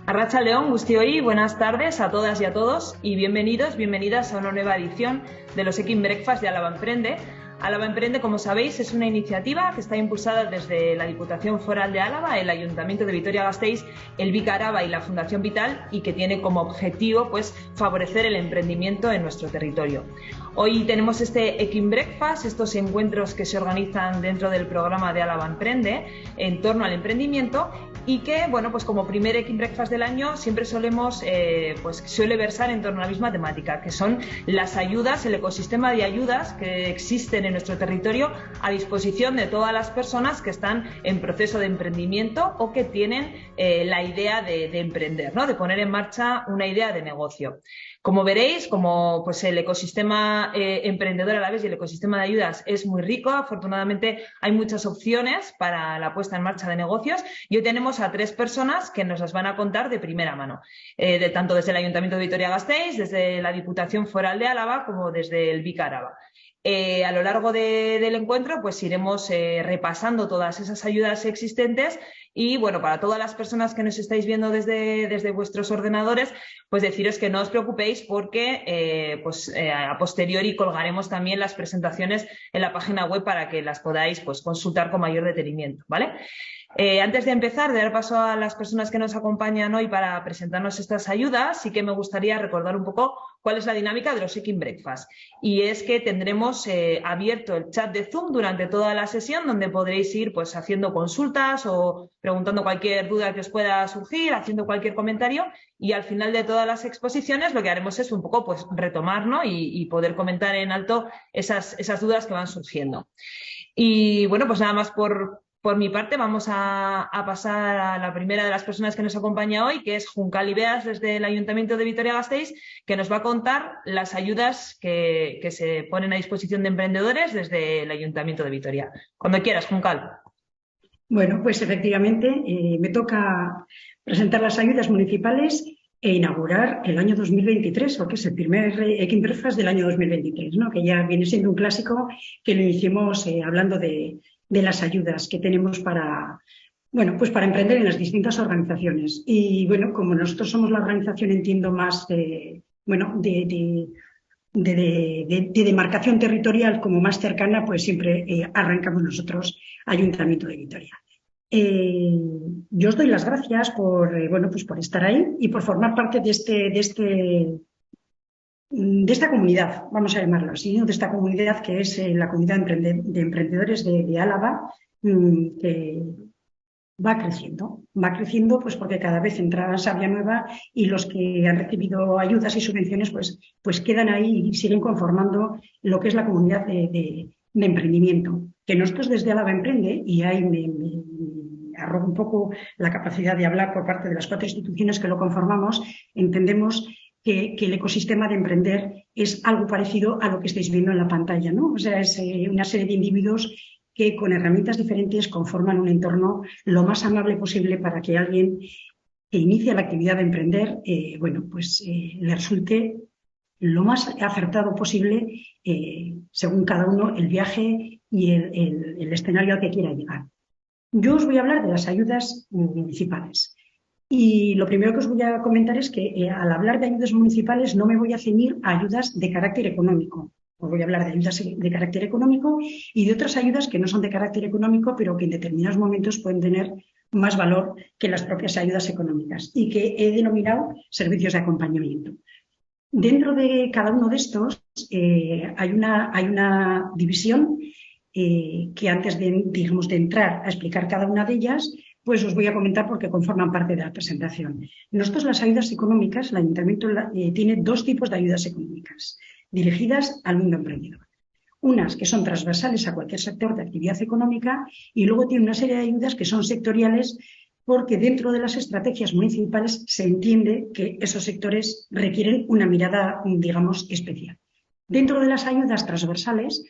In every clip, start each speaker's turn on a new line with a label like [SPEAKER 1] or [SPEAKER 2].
[SPEAKER 1] Arratsaldeon guztioi, buenas tardes a todas y a todos y bienvenidas a una nueva edición de los Ekin Breakfast de Álava Emprende. Álava Emprende, como sabéis, es una iniciativa que está impulsada desde la Diputación Foral de Álava, el Ayuntamiento de Vitoria-Gasteiz, el Vic Araba y la Fundación Vital, y que tiene como objetivo favorecer el emprendimiento en nuestro territorio. Hoy tenemos este Ekin Breakfast, estos encuentros que se organizan dentro del programa de Álava Emprende en torno al emprendimiento, y que, bueno, pues como primer Ekin Breakfast del año siempre suele versar en torno a la misma temática, que son las ayudas, el ecosistema de ayudas que existen en nuestro territorio a disposición de todas las personas que están en proceso de emprendimiento o que tienen la idea de emprender, ¿no? De poner en marcha una idea de negocio. Como veréis, el ecosistema emprendedor a la vez y el ecosistema de ayudas es muy rico, afortunadamente hay muchas opciones para la puesta en marcha de negocios, y hoy tenemos a 3 personas que nos las van a contar de primera mano, tanto desde el Ayuntamiento de Vitoria-Gasteiz, desde la Diputación Foral de Álava, como desde el Vic Araba. A lo largo del encuentro iremos repasando todas esas ayudas existentes y, bueno, para todas las personas que nos estáis viendo desde vuestros ordenadores, deciros que no os preocupéis porque a posteriori colgaremos también las presentaciones en la página web para que las podáis consultar con mayor detenimiento, ¿vale? Antes de empezar, de dar paso a las personas que nos acompañan hoy para presentarnos estas ayudas, sí que me gustaría recordar un poco cuál es la dinámica de los Ekin Breakfast. Y es que tendremos abierto el chat de Zoom durante toda la sesión, donde podréis ir haciendo consultas o preguntando cualquier duda que os pueda surgir, haciendo cualquier comentario, y al final de todas las exposiciones lo que haremos es un poco retomar, ¿no? y poder comentar en alto esas dudas que van surgiendo. Y bueno, nada más por mi parte, vamos a pasar a la primera de las personas que nos acompaña hoy, que es Juncal Ibeas, desde el Ayuntamiento de Vitoria-Gasteiz, que nos va a contar las ayudas que se ponen a disposición de emprendedores desde el Ayuntamiento de Vitoria. Cuando quieras, Juncal.
[SPEAKER 2] Bueno, pues efectivamente me toca presentar las ayudas municipales e inaugurar el año 2023, porque es el primer Ekin Breakfast del año 2023, ¿no? Que ya viene siendo un clásico, que lo hicimos hablando de las ayudas que tenemos para emprender en las distintas organizaciones. Y bueno, como nosotros somos la organización, entiendo, más de demarcación territorial como más cercana, pues siempre arrancamos nosotros, Ayuntamiento de Vitoria. Yo os doy las gracias por estar ahí y por formar parte de esta comunidad, vamos a llamarlo así, ¿no? De esta comunidad que es la comunidad de emprendedores de Álava, que va creciendo porque cada vez entra savia nueva y los que han recibido ayudas y subvenciones pues quedan ahí y siguen conformando lo que es la comunidad de emprendimiento. Que nosotros desde Álava Emprende, y ahí me arrojo un poco la capacidad de hablar por parte de las 4 instituciones que lo conformamos, entendemos que el ecosistema de emprender es algo parecido a lo que estáis viendo en la pantalla, ¿no? O sea, es una serie de individuos que con herramientas diferentes conforman un entorno lo más amable posible para que alguien que inicia la actividad de emprender le resulte lo más acertado posible según cada uno el viaje y el escenario al que quiera llegar. Yo os voy a hablar de las ayudas municipales. Y lo primero que os voy a comentar es que al hablar de ayudas municipales no me voy a ceñir a ayudas de carácter económico. Os voy a hablar de ayudas de carácter económico y de otras ayudas que no son de carácter económico, pero que en determinados momentos pueden tener más valor que las propias ayudas económicas y que he denominado servicios de acompañamiento. Dentro de cada uno de estos hay una división que antes de entrar a explicar cada una de ellas, pues os voy a comentar porque conforman parte de la presentación. Nosotros las ayudas económicas, el Ayuntamiento tiene 2 tipos de ayudas económicas dirigidas al mundo emprendedor. Unas que son transversales a cualquier sector de actividad económica y luego tiene una serie de ayudas que son sectoriales porque dentro de las estrategias municipales se entiende que esos sectores requieren una mirada, digamos, especial. Dentro de las ayudas transversales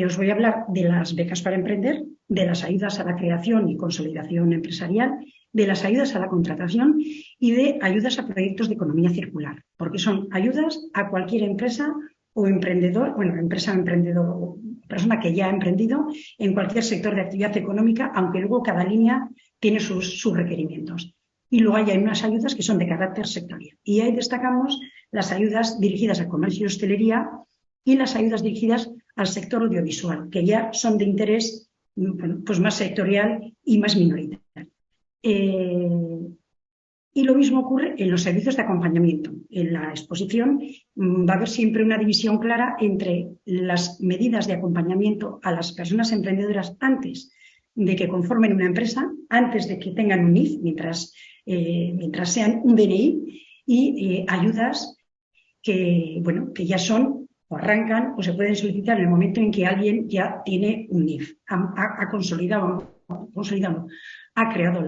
[SPEAKER 2] os voy a hablar de las becas para emprender, de las ayudas a la creación y consolidación empresarial, de las ayudas a la contratación y de ayudas a proyectos de economía circular, porque son ayudas a cualquier empresa o emprendedor, empresa o emprendedor, persona que ya ha emprendido en cualquier sector de actividad económica, aunque luego cada línea tiene sus requerimientos. Y luego hay unas ayudas que son de carácter sectorial. Y ahí destacamos las ayudas dirigidas al comercio y hostelería y las ayudas dirigidas al sector audiovisual, que ya son de interés, bueno, pues más sectorial y más minoritario. Y lo mismo ocurre en los servicios de acompañamiento. En la exposición va a haber siempre una división clara entre las medidas de acompañamiento a las personas emprendedoras antes de que conformen una empresa, antes de que tengan un NIF, mientras sean un DNI, y ayudas que ya son o arrancan o se pueden solicitar en el momento en que alguien ya tiene un NIF, ha consolidado, ha creado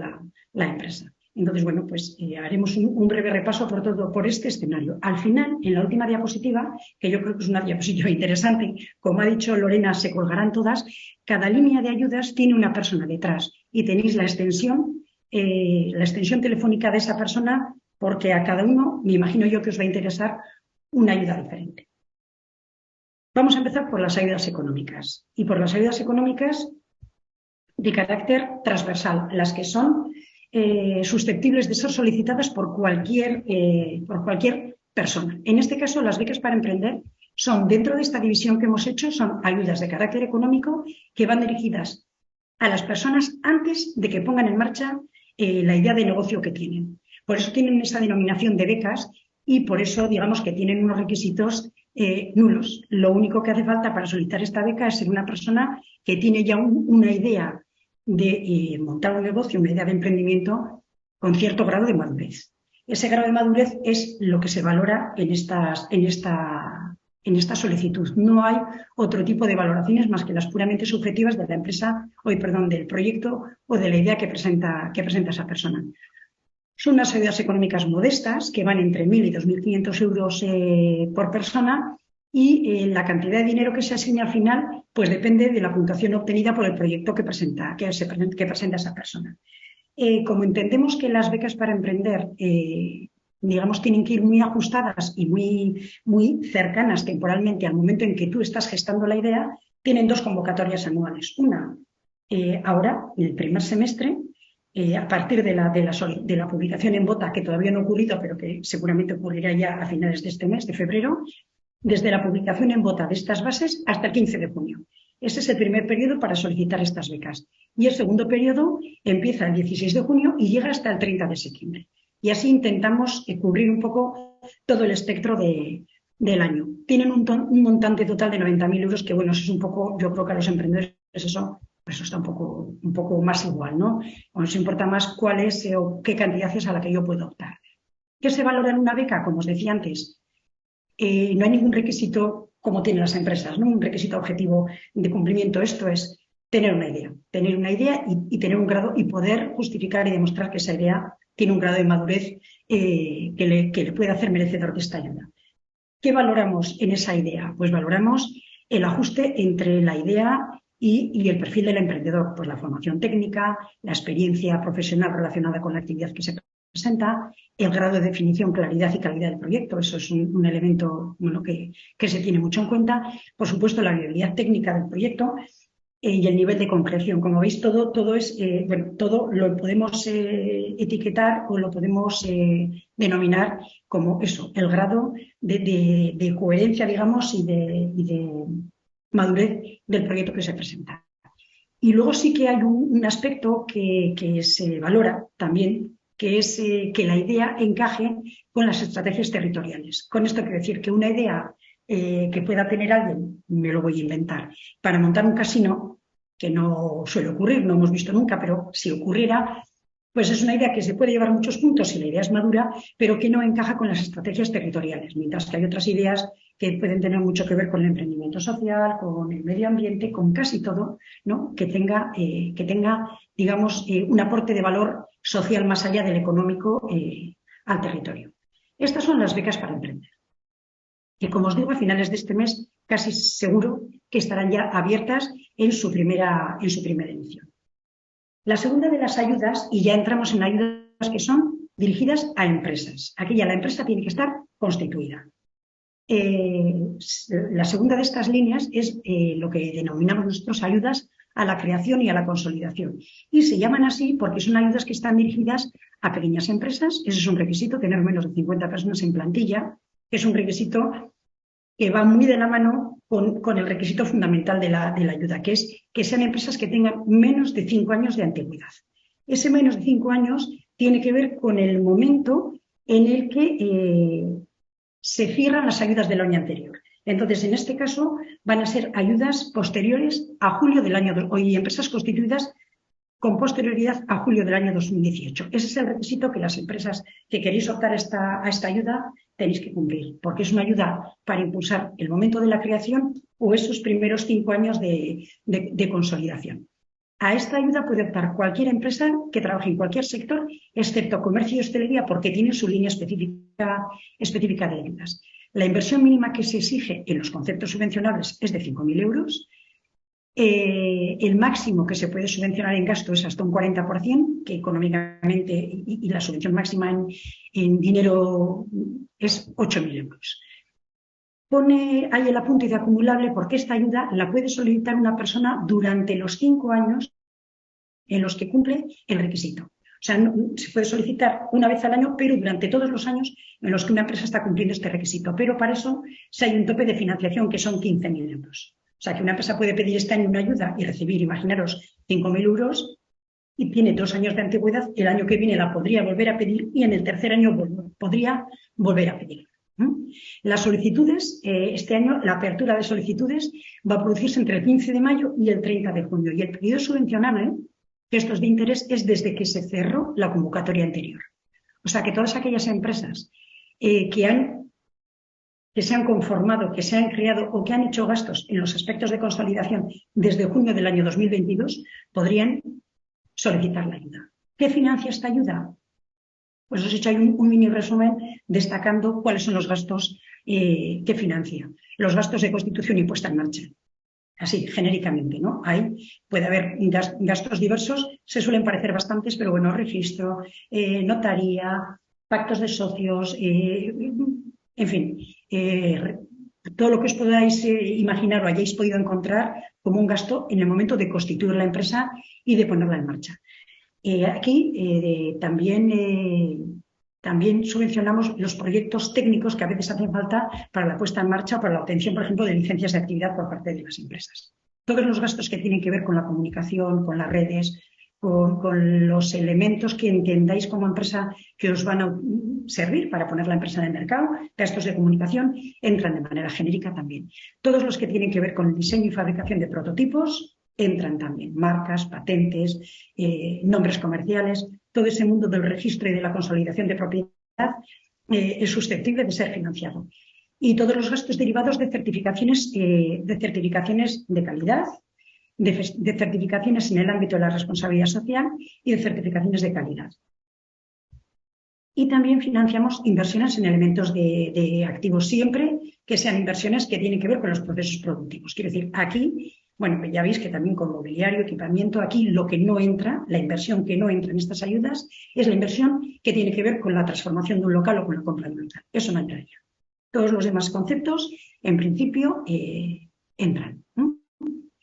[SPEAKER 2] la empresa. Entonces, bueno, pues haremos un breve repaso por este escenario. Al final, en la última diapositiva, que yo creo que es una diapositiva interesante, como ha dicho Lorena, se colgarán todas, cada línea de ayudas tiene una persona detrás y tenéis la extensión telefónica de esa persona, porque a cada uno, me imagino yo que os va a interesar una ayuda diferente. Vamos a empezar por las ayudas económicas. Y por las ayudas económicas de carácter transversal, las que son susceptibles de ser solicitadas por cualquier persona. En este caso, las becas para emprender son, dentro de esta división que hemos hecho, son ayudas de carácter económico que van dirigidas a las personas antes de que pongan en marcha la idea de negocio que tienen. Por eso tienen esa denominación de becas y por eso, digamos, que tienen unos requisitos nulos. Lo único que hace falta para solicitar esta beca es ser una persona que tiene ya una idea de montar un negocio, una idea de emprendimiento con cierto grado de madurez. Ese grado de madurez es lo que se valora en esta solicitud. No hay otro tipo de valoraciones más que las puramente subjetivas de la empresa, del proyecto o de la idea que presenta esa persona. Son unas ayudas económicas modestas que van entre 1.000 y 2.500 euros por persona y la cantidad de dinero que se asigna al final pues depende de la puntuación obtenida por el proyecto que presenta esa persona. Como entendemos que las becas para emprender digamos, tienen que ir muy ajustadas y muy cercanas temporalmente al momento en que tú estás gestando la idea, tienen 2 convocatorias anuales. Una, ahora, en el primer semestre, a partir de la publicación en Bota, que todavía no ha ocurrido, pero que seguramente ocurrirá ya a finales de este mes, de febrero, desde la publicación en Bota de estas bases hasta el 15 de junio. Ese es el primer periodo para solicitar estas becas. Y el segundo periodo empieza el 16 de junio y llega hasta el 30 de septiembre. Y así intentamos cubrir un poco todo el espectro del año. Tienen un montante total de 90.000 euros, que bueno, eso es un poco, yo creo que a los emprendedores eso está un poco más igual, ¿no? Nos importa más cuál es o qué cantidad es a la que yo puedo optar. ¿Qué se valora en una beca? Como os decía antes, no hay ningún requisito como tienen las empresas, ¿no? Un requisito objetivo de cumplimiento. Esto es tener una idea y tener un grado y poder justificar y demostrar que esa idea tiene un grado de madurez que le puede hacer merecedor de esta ayuda. ¿Qué valoramos en esa idea? Pues valoramos el ajuste entre la idea y el perfil del emprendedor, pues la formación técnica, la experiencia profesional relacionada con la actividad que se presenta, el grado de definición, claridad y calidad del proyecto. Eso es un elemento que se tiene mucho en cuenta. Por supuesto, la viabilidad técnica del proyecto y el nivel de concreción. Como veis, todo lo podemos etiquetar o lo podemos denominar como eso, el grado de coherencia, digamos, y de madurez del proyecto que se presenta. Y luego sí que hay un aspecto que se valora también, que es que la idea encaje con las estrategias territoriales. Con esto quiero decir que una idea que pueda tener alguien, me lo voy a inventar, para montar un casino, que no suele ocurrir, no hemos visto nunca, pero si ocurriera, pues es una idea que se puede llevar muchos puntos y la idea es madura, pero que no encaja con las estrategias territoriales, mientras que hay otras ideas que pueden tener mucho que ver con el emprendimiento social, con el medio ambiente, con casi todo, ¿no? que tenga digamos, un aporte de valor social más allá del económico al territorio. Estas son las becas para emprender, que como os digo, a finales de este mes casi seguro que estarán ya abiertas en su primera edición. La segunda de las ayudas, y ya entramos en ayudas que son dirigidas a empresas. Aquí ya la empresa tiene que estar constituida. La segunda de estas líneas es lo que denominamos nosotros ayudas a la creación y a la consolidación. Y se llaman así porque son ayudas que están dirigidas a pequeñas empresas. Ese es un requisito, tener menos de 50 personas en plantilla, que es un requisito que va muy de la mano con el requisito fundamental de la ayuda, que es que sean empresas que tengan menos de 5 años de antigüedad. Ese menos de 5 años tiene que ver con el momento en el que se cierran las ayudas del año anterior. Entonces, en este caso, van a ser ayudas posteriores a julio del año, y empresas constituidas con posterioridad a julio del año 2018. Ese es el requisito que las empresas que queréis optar a esta ayuda tenéis que cumplir, porque es una ayuda para impulsar el momento de la creación o esos primeros 5 años de consolidación. A esta ayuda puede optar cualquier empresa que trabaje en cualquier sector, excepto comercio y hostelería, porque tiene su línea específica de ayudas. La inversión mínima que se exige en los conceptos subvencionables es de 5.000 euros. El máximo que se puede subvencionar en gasto es hasta un 40%, que económicamente, y la subvención máxima en dinero es 8.000 euros. Pone ahí el apunte de acumulable porque esta ayuda la puede solicitar una persona durante los 5 años en los que cumple el requisito. O sea, se puede solicitar una vez al año, pero durante todos los años en los que una empresa está cumpliendo este requisito. Pero para eso se hay un tope de financiación que son 15.000 euros. O sea, que una empresa puede pedir este año una ayuda y recibir, imaginaros, 5.000 euros y tiene 2 años de antigüedad, el año que viene la podría volver a pedir y en el tercer año podría volver a pedir. Las solicitudes, este año la apertura de solicitudes va a producirse entre el 15 de mayo y el 30 de junio. Y el periodo subvencionable, que esto es de interés, es desde que se cerró la convocatoria anterior. O sea que todas aquellas empresas que se han conformado, que se han creado o que han hecho gastos en los aspectos de consolidación desde junio del año 2022 podrían solicitar la ayuda. ¿Qué financia esta ayuda? Pues os he hecho ahí un mini resumen destacando cuáles son los gastos que financia. Los gastos de constitución y puesta en marcha. Así, genéricamente, ¿no? Ahí puede haber gastos diversos, se suelen parecer bastantes, pero bueno, registro, notaría, pactos de socios, en fin, todo lo que os podáis imaginar o hayáis podido encontrar como un gasto en el momento de constituir la empresa y de ponerla en marcha. Aquí también subvencionamos los proyectos técnicos que a veces hacen falta para la puesta en marcha o para la obtención, por ejemplo, de licencias de actividad por parte de las empresas. Todos los gastos que tienen que ver con la comunicación, con las redes, con los elementos que entendáis como empresa que os van a servir para poner la empresa en el mercado, gastos de comunicación, entran de manera genérica también. Todos los que tienen que ver con el diseño y fabricación de prototipos entran también, marcas, patentes, nombres comerciales, todo ese mundo del registro y de la consolidación de propiedad es susceptible de ser financiado. Y todos los gastos derivados de certificaciones de calidad, de certificaciones en el ámbito de la responsabilidad social y de certificaciones de calidad. Y también financiamos inversiones en elementos de activos siempre que sean inversiones que tienen que ver con los procesos productivos. Quiero decir, aquí, bueno, ya veis que también con mobiliario, equipamiento, aquí lo que no entra, la inversión que no entra en estas ayudas es la inversión que tiene que ver con la transformación de un local o con la compra de un local. Eso no entraría. Todos los demás conceptos, en principio, entran.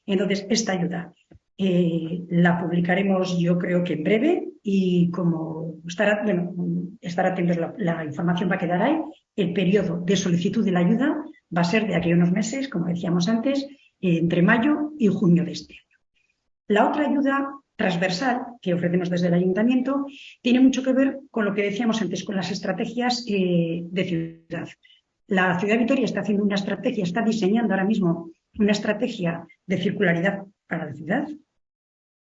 [SPEAKER 2] Entonces, esta ayuda la publicaremos yo creo que en breve y como estar atentos, la información va a quedar ahí. El periodo de solicitud de la ayuda va a ser de aquí a unos meses, como decíamos antes, entre mayo y junio de este año. La otra ayuda transversal que ofrecemos desde el ayuntamiento tiene mucho que ver con lo que decíamos antes, con las estrategias de ciudad. La ciudad de Vitoria está haciendo una estrategia, está diseñando ahora mismo una estrategia de circularidad para la ciudad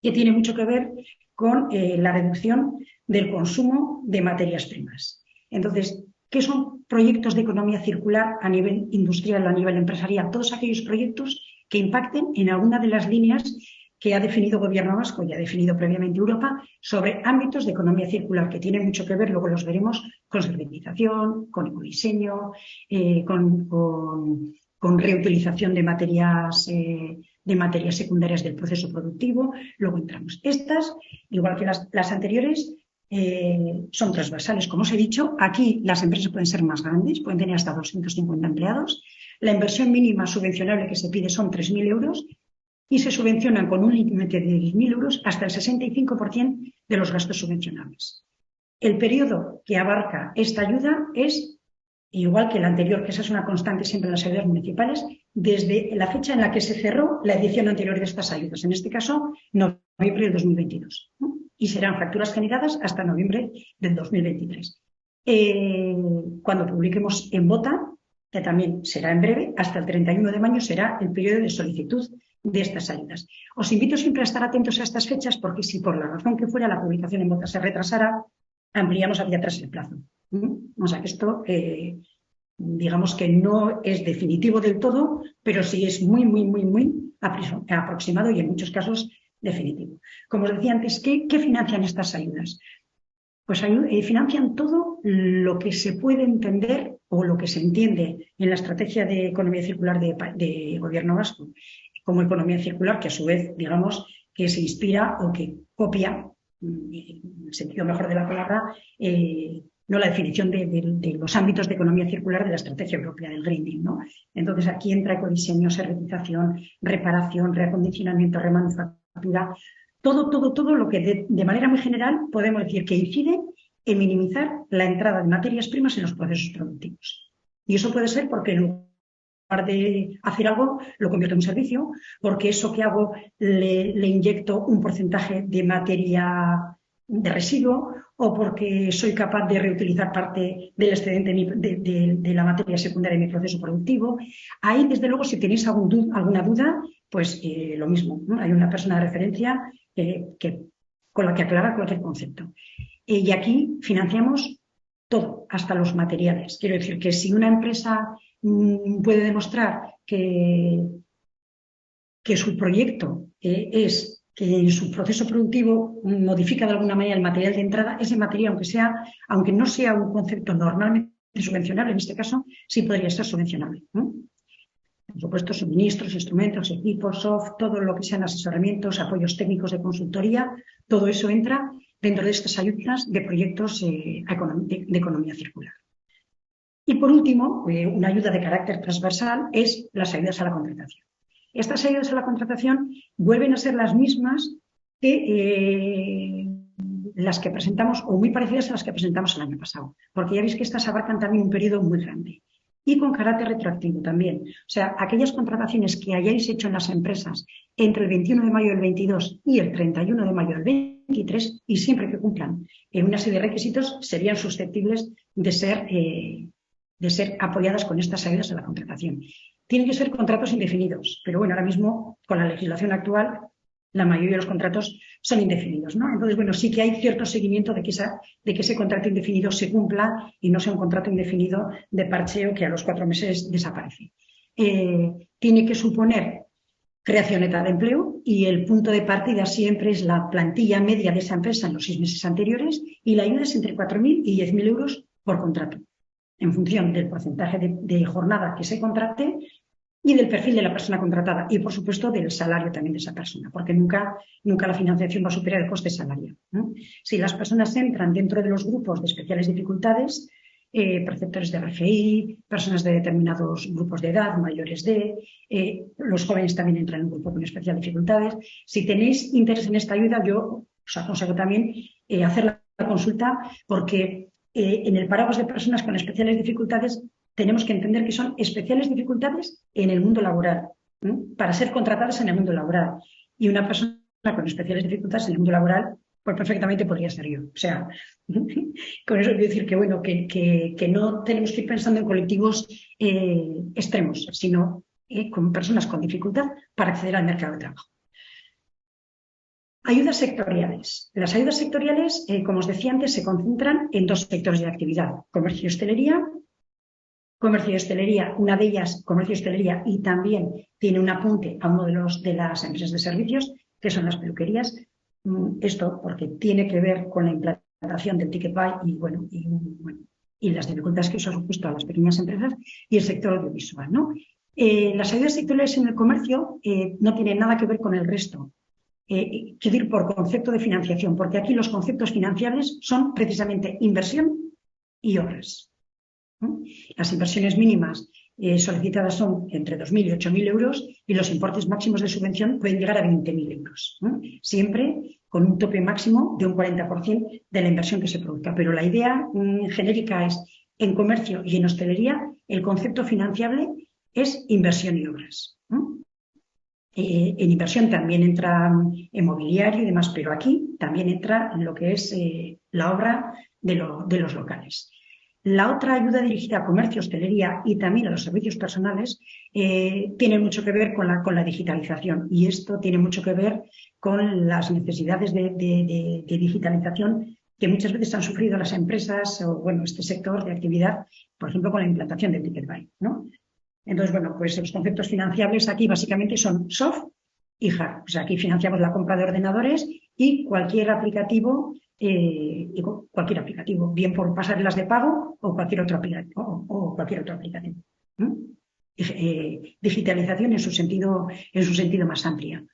[SPEAKER 2] que tiene mucho que ver con la reducción del consumo de materias primas. Entonces, ¿qué son proyectos de economía circular a nivel industrial, a nivel empresarial? Todos aquellos proyectos que impacten en alguna de las líneas que ha definido el Gobierno vasco y ha definido previamente Europa sobre ámbitos de economía circular que tienen mucho que ver, luego los veremos, con servitización, con ecodiseño, con reutilización de materias secundarias del proceso productivo. Luego entramos. Estas, igual que las anteriores, son transversales, como os he dicho. Aquí las empresas pueden ser más grandes, pueden tener hasta 250 empleados. La inversión mínima subvencionable que se pide son 3.000 euros y se subvencionan con un límite de 10.000 euros hasta el 65% de los gastos subvencionables. El periodo que abarca esta ayuda es igual que el anterior, que esa es una constante siempre en las ayudas municipales, desde la fecha en la que se cerró la edición anterior de estas ayudas, en este caso, noviembre del 2022, ¿no? Y serán facturas generadas hasta noviembre del 2023. Cuando publiquemos en Bota, que también será en breve, hasta el 31 de mayo será el periodo de solicitud de estas ayudas. Os invito siempre a estar atentos a estas fechas, porque si por la razón que fuera la publicación en Bota se retrasara, ampliamos hacia atrás el plazo. O sea que esto, digamos que no es definitivo del todo, pero sí es muy aproximado y en muchos casos definitivo. Como os decía antes, ¿qué financian estas ayudas? Pues financian todo lo que se puede entender o lo que se entiende en la estrategia de economía circular de Gobierno vasco como economía circular, que a su vez, digamos, que se inspira o que copia, en el sentido mejor de la palabra, no la definición de los ámbitos de economía circular de la estrategia europea del Green Deal, ¿no? Entonces aquí entra ecodiseño, servitización, reparación, reacondicionamiento, remanufactura, todo lo que de manera muy general podemos decir que incide en minimizar la entrada de materias primas en los procesos productivos. Y eso puede ser porque en lugar de hacer algo, lo convierto en un servicio, porque eso que hago le inyecto un porcentaje de materia de residuo, o porque soy capaz de reutilizar parte del excedente de la materia secundaria de mi proceso productivo. Ahí, desde luego, si tenéis alguna duda, pues lo mismo, ¿no? Hay una persona de referencia con la que aclara cualquier concepto. Y aquí financiamos todo, hasta los materiales. Quiero decir que si una empresa puede demostrar que su proyecto es que en su proceso productivo modifica de alguna manera el material de entrada, ese material, aunque no sea un concepto normalmente subvencionable, en este caso sí podría ser subvencionable, ¿no? Por supuesto, suministros, instrumentos, equipos, soft, todo lo que sean asesoramientos, apoyos técnicos de consultoría, todo eso entra dentro de estas ayudas de proyectos de economía circular. Y por último, una ayuda de carácter transversal es las ayudas a la contratación. Estas ayudas a la contratación vuelven a ser las mismas que las que presentamos, o muy parecidas a las que presentamos el año pasado, porque ya veis que estas abarcan también un periodo muy grande y con carácter retroactivo también. O sea, aquellas contrataciones que hayáis hecho en las empresas entre el 21 de mayo del 22 y el 31 de mayo del 23, y siempre que cumplan una serie de requisitos, serían susceptibles de ser apoyadas con estas ayudas a la contratación. Tienen que ser contratos indefinidos, pero bueno, ahora mismo con la legislación actual la mayoría de los contratos son indefinidos, ¿no? Entonces, bueno, sí que hay cierto seguimiento de que ese contrato indefinido se cumpla y no sea un contrato indefinido de parcheo que a los 4 meses desaparece. Tiene que suponer creación neta de empleo y el punto de partida siempre es la plantilla media de esa empresa en los 6 meses anteriores, y la ayuda es entre 4.000 y 10.000 euros por contrato, en función del porcentaje de jornada que se contrate y del perfil de la persona contratada y, por supuesto, del salario también de esa persona, porque nunca la financiación va a superar el coste salarial, ¿no? Si las personas entran dentro de los grupos de especiales dificultades, perceptores de RGI, personas de determinados grupos de edad, mayores los jóvenes también entran en un grupo con especiales dificultades. Si tenéis interés en esta ayuda, yo os aconsejo también hacer la consulta, porque en el paraguas de personas con especiales dificultades tenemos que entender que son especiales dificultades en el mundo laboral, ¿no? Para ser contratadas en el mundo laboral. Y una persona con especiales dificultades en el mundo laboral, pues perfectamente podría ser yo. O sea, con eso quiero decir que, bueno, que no tenemos que ir pensando en colectivos extremos, sino con personas con dificultad para acceder al mercado de trabajo. Ayudas sectoriales. Las ayudas sectoriales, como os decía antes, se concentran en 2 sectores de actividad: comercio y hostelería. Comercio y hostelería, una de ellas, comercio y hostelería, y también tiene un apunte a uno de las empresas de servicios, que son las peluquerías. Esto porque tiene que ver con la implantación del Ticket Buy y las dificultades que eso ha supuesto a las pequeñas empresas, y el sector audiovisual, ¿no? Las ayudas sectoriales en el comercio no tienen nada que ver con el resto. Quiero decir, por concepto de financiación, porque aquí los conceptos financiables son precisamente inversión y obras. Las inversiones mínimas solicitadas son entre 2.000 y 8.000 euros y los importes máximos de subvención pueden llegar a 20.000 euros. Siempre con un tope máximo de un 40% de la inversión que se produzca. Pero la idea genérica es, en comercio y en hostelería, el concepto financiable es inversión y obras. En inversión también entra en mobiliario y demás, pero aquí también entra en lo que es la obra de los locales. La otra ayuda dirigida a comercio, hostelería y también a los servicios personales tiene mucho que ver con la digitalización, y esto tiene mucho que ver con las necesidades de digitalización que muchas veces han sufrido las empresas o bueno, este sector de actividad, por ejemplo, con la implantación del Ticket Buy, ¿no? Entonces, bueno, pues los conceptos financiables aquí básicamente son soft y hard. O sea, aquí financiamos la compra de ordenadores y cualquier aplicativo, bien por pasarelas de pago o cualquier otro aplicativo. Digitalización en su sentido más amplia.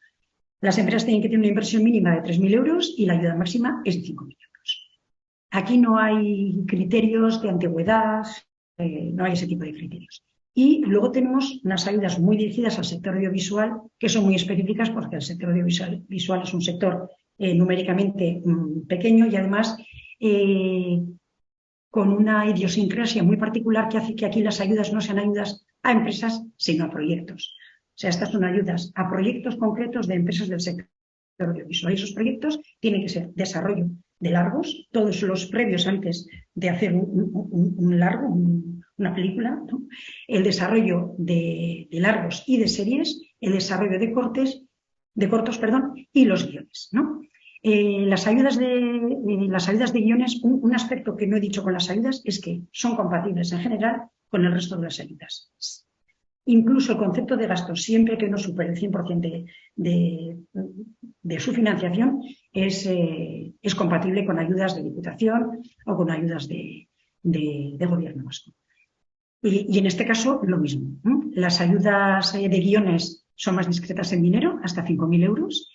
[SPEAKER 2] Las empresas tienen que tener una inversión mínima de 3.000 euros y la ayuda máxima es de 5.000 euros. Aquí no hay criterios de antigüedad, no hay ese tipo de criterios. Y luego tenemos unas ayudas muy dirigidas al sector audiovisual, que son muy específicas porque el sector audiovisual es un sector numéricamente pequeño y además con una idiosincrasia muy particular que hace que aquí las ayudas no sean ayudas a empresas, sino a proyectos. O sea, estas son ayudas a proyectos concretos de empresas del sector audiovisual. Y esos proyectos tienen que ser desarrollo de largos, todos los previos antes de hacer un largo, una película, ¿no? El desarrollo de largos y de series, el desarrollo de cortos, y los guiones, ¿no? Las ayudas de guiones, un aspecto que no he dicho con las ayudas es que son compatibles en general con el resto de las ayudas. Incluso el concepto de gasto, siempre que no supere el 100% de su financiación, es compatible con ayudas de Diputación o con ayudas de Gobierno vasco. Y en este caso, lo mismo. Las ayudas de guiones son más discretas en dinero, hasta 5.000 euros,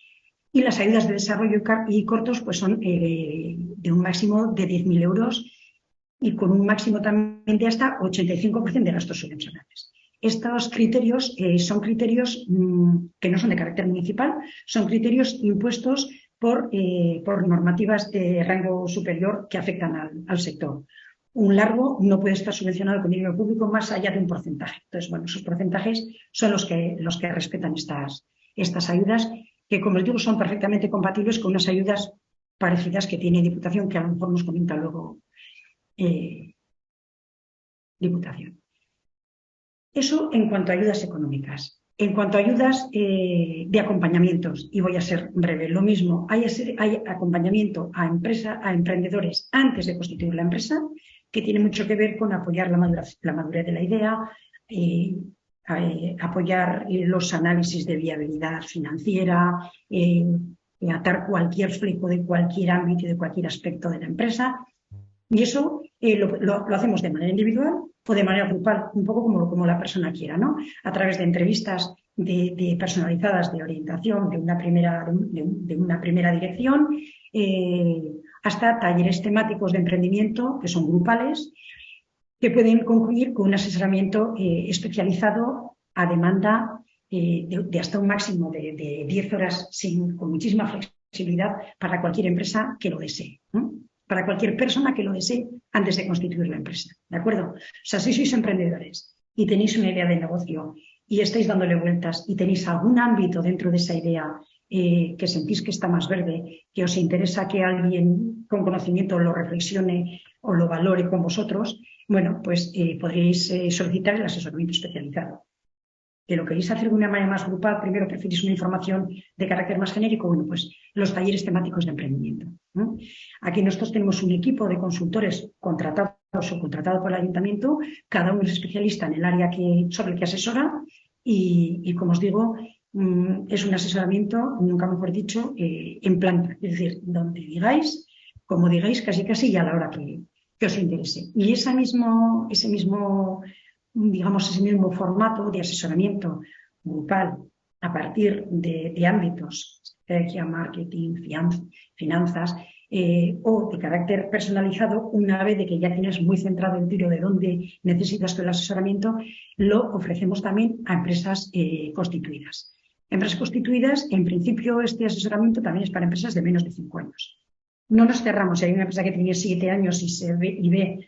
[SPEAKER 2] y las ayudas de desarrollo y cortos pues son de un máximo de 10.000 euros y con un máximo también de hasta 85% de gastos subvencionables. Estos criterios son criterios que no son de carácter municipal, son criterios impuestos por normativas de rango superior que afectan al sector. Un largo no puede estar subvencionado con dinero público más allá de un porcentaje. Entonces, bueno, esos porcentajes son los que respetan estas ayudas, que, como os digo, son perfectamente compatibles con unas ayudas parecidas que tiene Diputación, que a lo mejor nos comenta luego Diputación. Eso en cuanto a ayudas económicas. En cuanto a ayudas de acompañamientos, y voy a ser breve, lo mismo, hay acompañamiento a emprendedores antes de constituir la empresa, que tiene mucho que ver con apoyar la madurez de la idea, apoyar los análisis de viabilidad financiera, atar cualquier fleco de cualquier ámbito y de cualquier aspecto de la empresa. Y eso lo hacemos de manera individual o de manera grupal, un poco como la persona quiera, ¿no? A través de entrevistas personalizadas de orientación de una primera dirección, hasta talleres temáticos de emprendimiento que son grupales, que pueden concluir con un asesoramiento especializado a demanda de hasta un máximo de 10 horas con muchísima flexibilidad para cualquier empresa que lo desee, ¿no? Para cualquier persona que lo desee antes de constituir la empresa, ¿de acuerdo? O sea, si sois emprendedores y tenéis una idea de negocio y estáis dándole vueltas y tenéis algún ámbito dentro de esa idea que sentís que está más verde, que os interesa que alguien con conocimiento lo reflexione o lo valore con vosotros, bueno, pues podréis solicitar el asesoramiento especializado. Que lo queréis hacer de una manera más grupal, primero preferís una información de carácter más genérico, bueno, pues los talleres temáticos de emprendimiento, ¿no? Aquí nosotros tenemos un equipo de consultores contratados o contratados por el ayuntamiento, cada uno es especialista en el área sobre el que asesora y como os digo, es un asesoramiento, nunca mejor dicho, en planta, es decir, donde digáis, como digáis, casi y a la hora que os interese. Y ese mismo formato de asesoramiento grupal a partir de ámbitos, estrategia, marketing, finanzas, o de carácter personalizado, una vez de que ya tienes muy centrado el tiro de dónde necesitas tú el asesoramiento, lo ofrecemos también a empresas constituidas. Empresas constituidas, en principio, este asesoramiento también es para empresas de menos de 5 años. No nos cerramos. Si hay una empresa que tiene 7 años y ve,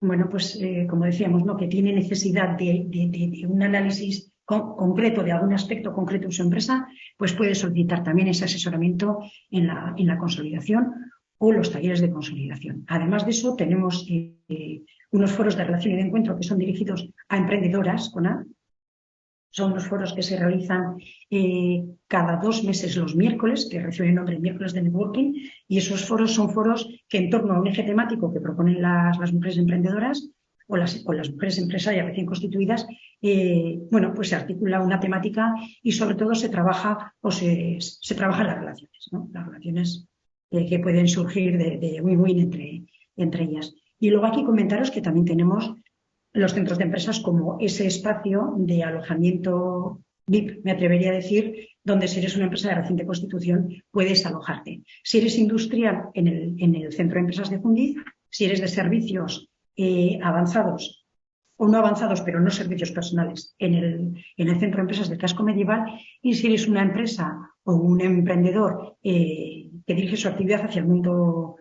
[SPEAKER 2] bueno, pues como decíamos, ¿no?, que tiene necesidad de un análisis concreto de algún aspecto concreto de su empresa, pues puede solicitar también ese asesoramiento en la consolidación o los talleres de consolidación. Además de eso, tenemos unos foros de relación y de encuentro que son dirigidos a emprendedoras con A. Son unos foros que se realizan cada 2 meses los miércoles, que reciben el nombre miércoles de networking, y esos foros son foros que en torno a un eje temático que proponen las mujeres emprendedoras o las mujeres empresarias recién constituidas, bueno, pues se articula una temática y sobre todo se trabaja las relaciones, ¿no? Las relaciones que pueden surgir de win-win entre ellas. Y luego aquí comentaros que también tenemos los centros de empresas como ese espacio de alojamiento VIP, me atrevería a decir, donde si eres una empresa de reciente constitución puedes alojarte. Si eres industrial, en el centro de empresas de Fundiz; si eres de servicios avanzados o no avanzados, pero no servicios personales, en el centro de empresas del casco medieval; y si eres una empresa o un emprendedor que dirige su actividad hacia el mundo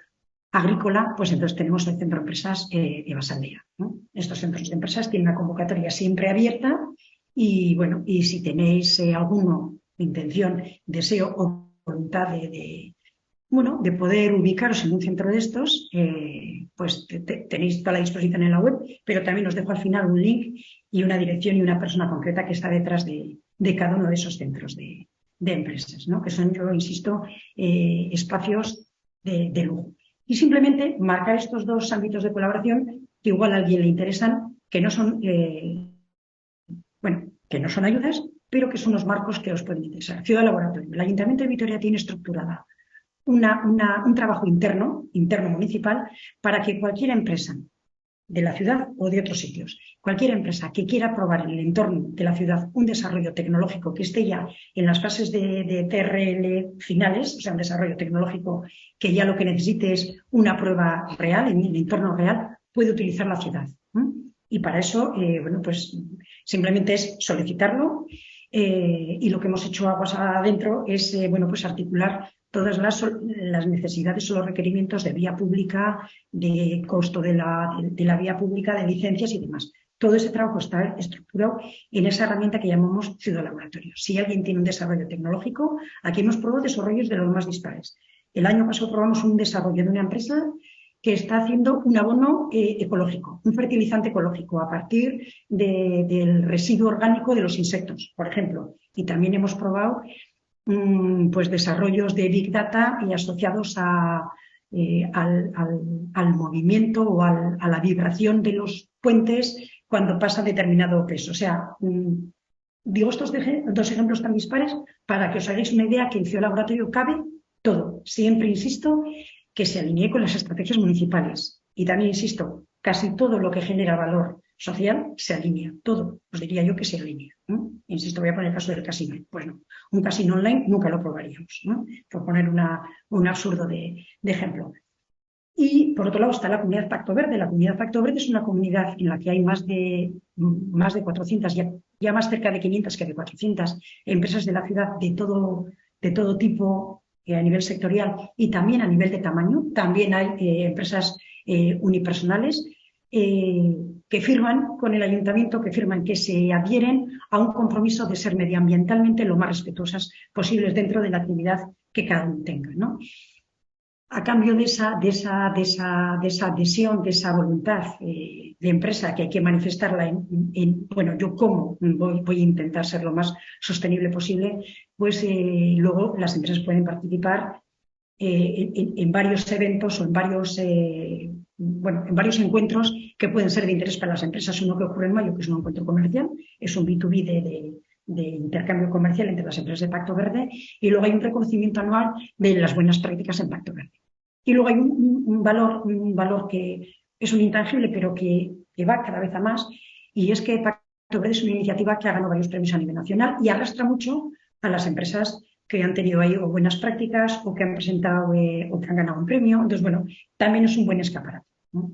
[SPEAKER 2] agrícola, pues entonces tenemos el centro de empresas de Basaldea, ¿no? Estos centros de empresas tienen una convocatoria siempre abierta y, bueno, y si tenéis alguna intención, deseo o voluntad de poder ubicaros en un centro de estos, pues tenéis toda la disposición en la web, pero también os dejo al final un link y una dirección y una persona concreta que está detrás de cada uno de esos centros de empresas, ¿no? Que son, yo insisto, espacios de lujo. Y simplemente marcar estos 2 ámbitos de colaboración que igual a alguien le interesan, que no son, que no son ayudas, pero que son los marcos que os pueden interesar. Ciudad Laboratorio. El Ayuntamiento de Vitoria tiene estructurada un trabajo interno municipal para que cualquier empresa de la ciudad o de otros sitios, cualquier empresa que quiera probar en el entorno de la ciudad un desarrollo tecnológico que esté ya en las fases de TRL finales, o sea, un desarrollo tecnológico que ya lo que necesite es una prueba real, en el entorno real, puede utilizar la ciudad. Y para eso, bueno, pues simplemente es solicitarlo, y lo que hemos hecho aguas adentro es, bueno, pues articular todas las necesidades o los requerimientos de vía pública, de costo de la vía pública, de licencias y demás. Todo ese trabajo está estructurado en esa herramienta que llamamos Ciudad Laboratorio. Si alguien tiene un desarrollo tecnológico, aquí hemos probado desarrollos de los más dispares. El año pasado probamos un desarrollo de una empresa que está haciendo un abono ecológico, un fertilizante ecológico a partir del residuo orgánico de los insectos, por ejemplo. Y también hemos probado pues desarrollos de Big Data y asociados al movimiento o a la vibración de los puentes cuando pasa determinado peso. O sea, digo estos 2 ejemplos tan dispares para que os hagáis una idea que en Ciudad Laboratorio cabe todo. Siempre insisto que se alinee con las estrategias municipales. Y también insisto, casi todo lo que genera valor social se alinea, todo, os diría yo que se alinea, ¿no? Insisto, voy a poner el caso del casino. Pues no, un casino online nunca lo probaríamos, ¿no? Por poner un absurdo de ejemplo. Y por otro lado está la comunidad Pacto Verde. La comunidad Pacto Verde es una comunidad en la que hay más de 400, ya más cerca de 500 que de 400 empresas de la ciudad de todo tipo, a nivel sectorial y también a nivel de tamaño. También hay empresas unipersonales que firman con el ayuntamiento, que se adhieren a un compromiso de ser medioambientalmente lo más respetuosas posibles dentro de la actividad que cada uno tenga, ¿no? A cambio de esa adhesión, de esa voluntad de empresa que hay que manifestarla bueno, yo cómo voy a intentar ser lo más sostenible posible, pues luego las empresas pueden participar en varios eventos o en varios encuentros que pueden ser de interés para las empresas. Uno que ocurre en mayo, que es un encuentro comercial, es un B2B de intercambio comercial entre las empresas de Pacto Verde, y luego hay un reconocimiento anual de las buenas prácticas en Pacto Verde. Y luego hay un valor que es un intangible, pero que va cada vez a más, y es que Pacto Verde es una iniciativa que ha ganado varios premios a nivel nacional y arrastra mucho a las empresas que han tenido ahí o buenas prácticas o que han presentado o que han ganado un premio. Entonces, bueno, también es un buen escaparate, ¿no?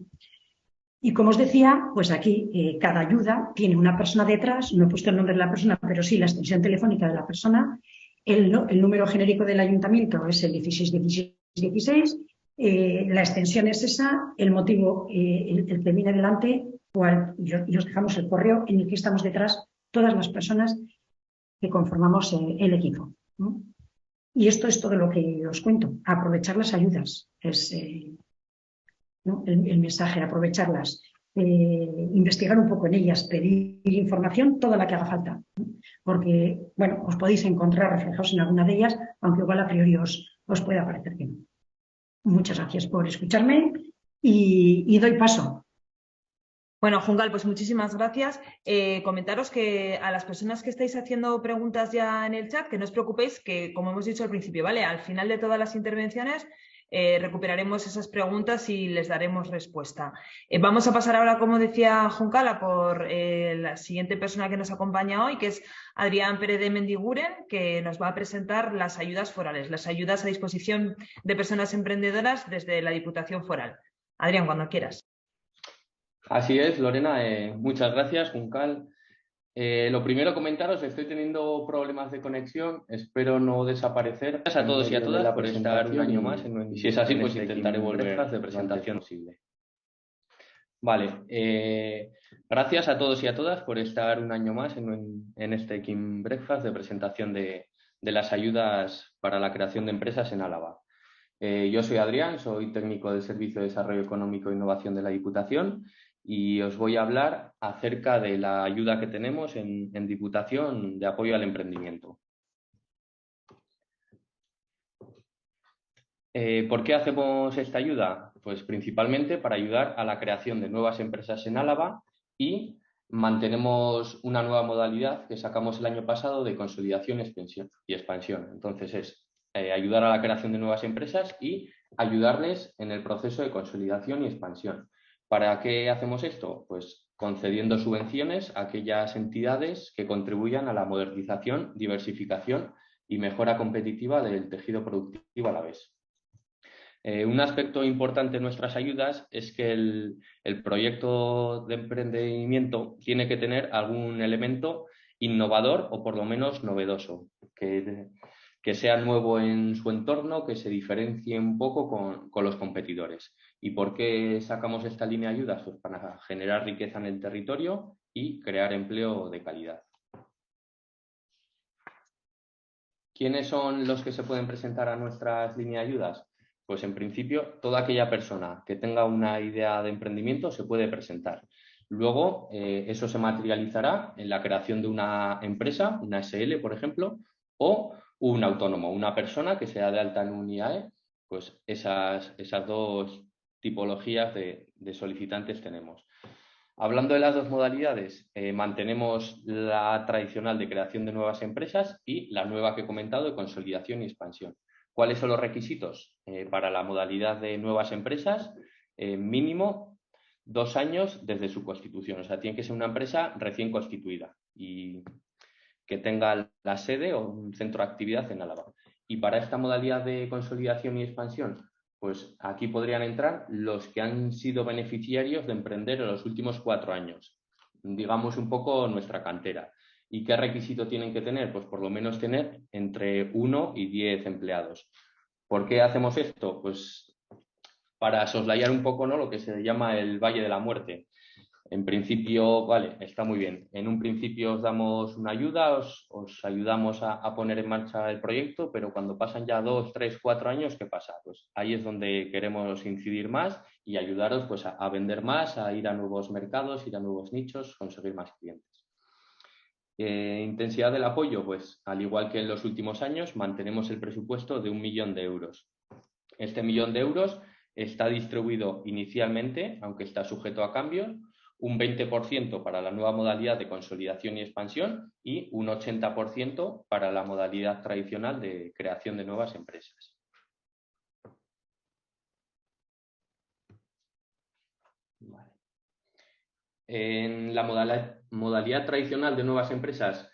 [SPEAKER 2] Y como os decía, pues aquí cada ayuda tiene una persona detrás, no he puesto el nombre de la persona, pero sí la extensión telefónica de la persona. El número genérico del ayuntamiento es el 161616. La extensión es esa, el motivo, el que viene delante, y os dejamos el correo en el que estamos detrás todas las personas que conformamos el equipo, ¿no? Y esto es todo lo que os cuento. Aprovechar las ayudas es ¿no? El mensaje, aprovecharlas, investigar un poco en ellas, pedir información, toda la que haga falta, ¿no? Porque, bueno, os podéis encontrar reflejados en alguna de ellas, aunque igual a priori os pueda parecer que no. Muchas gracias por escucharme y doy paso.
[SPEAKER 1] Bueno, Juncal, pues muchísimas gracias. Comentaros que a las personas que estáis haciendo preguntas ya en el chat, que no os preocupéis, que como hemos dicho al principio, ¿vale? Al final de todas las intervenciones recuperaremos esas preguntas y les daremos respuesta. Vamos a pasar ahora, como decía Juncal, a por la siguiente persona que nos acompaña hoy, que es Adrián Pérez de Mendiguren, que nos va a presentar las ayudas forales, las ayudas a disposición de personas emprendedoras desde la Diputación Foral. Adrián, cuando quieras.
[SPEAKER 3] Así es, Lorena, muchas gracias, Juncal. Lo primero, comentaros, estoy teniendo problemas de conexión, espero no desaparecer. Gracias a todos y a todas por estar un año más. Y si es así, pues intentaré volver de presentación posible. Vale, gracias a todos y a todas por estar un año más en este King Breakfast de presentación de las ayudas para la creación de empresas en Álava. Yo soy Adrián, soy técnico del Servicio de Desarrollo Económico e Innovación de la Diputación y os voy a hablar acerca de la ayuda que tenemos en Diputación de apoyo al emprendimiento. ¿Por qué hacemos esta ayuda? Pues principalmente para ayudar a la creación de nuevas empresas en Álava y mantenemos una nueva modalidad que sacamos el año pasado de consolidación y expansión. Entonces es ayudar a la creación de nuevas empresas y ayudarles en el proceso de consolidación y expansión. ¿Para qué hacemos esto? Pues concediendo subvenciones a aquellas entidades que contribuyan a la modernización, diversificación y mejora competitiva del tejido productivo alavés. Un aspecto importante en nuestras ayudas es que el proyecto de emprendimiento tiene que tener algún elemento innovador o por lo menos novedoso, que sea nuevo en su entorno, que se diferencie un poco con los competidores. ¿Y por qué sacamos esta línea de ayudas? Pues para generar riqueza en el territorio y crear empleo de calidad. ¿Quiénes son los que se pueden presentar a nuestras líneas de ayudas? Pues en principio toda aquella persona que tenga una idea de emprendimiento se puede presentar. Luego eso se materializará en la creación de una empresa, una SL por ejemplo, o un autónomo, una persona que sea de alta en un IAE. Pues esas dos tipologías de solicitantes tenemos. Hablando de las dos modalidades, mantenemos la tradicional de creación de nuevas empresas y la nueva que he comentado de consolidación y expansión. ¿Cuáles son los requisitos? Para la modalidad de nuevas empresas, mínimo 2 años desde su constitución. O sea, tiene que ser una empresa recién constituida y que tenga la sede o un centro de actividad en Álava. Y para esta modalidad de consolidación y expansión, pues aquí podrían entrar los que han sido beneficiarios de emprender en los últimos 4 años. Digamos un poco nuestra cantera. ¿Y qué requisito tienen que tener? Pues por lo menos tener entre 1 y 10 empleados. ¿Por qué hacemos esto? Pues para soslayar un poco, ¿no?, lo que se llama el Valle de la Muerte. En principio, vale, está muy bien. En un principio os damos una ayuda, os ayudamos a poner en marcha el proyecto, pero cuando pasan ya 2, 3, 4 años, ¿qué pasa? Pues ahí es donde queremos incidir más y ayudaros pues, a vender más, a ir a nuevos mercados, ir a nuevos nichos, conseguir más clientes. Intensidad del apoyo, pues al igual que en los últimos años, mantenemos el presupuesto de 1 millón de euros. Este 1 millón de euros está distribuido inicialmente, aunque está sujeto a cambios, un 20% para la nueva modalidad de consolidación y expansión y un 80% para la modalidad tradicional de creación de nuevas empresas. Vale. En la modalidad tradicional de nuevas empresas,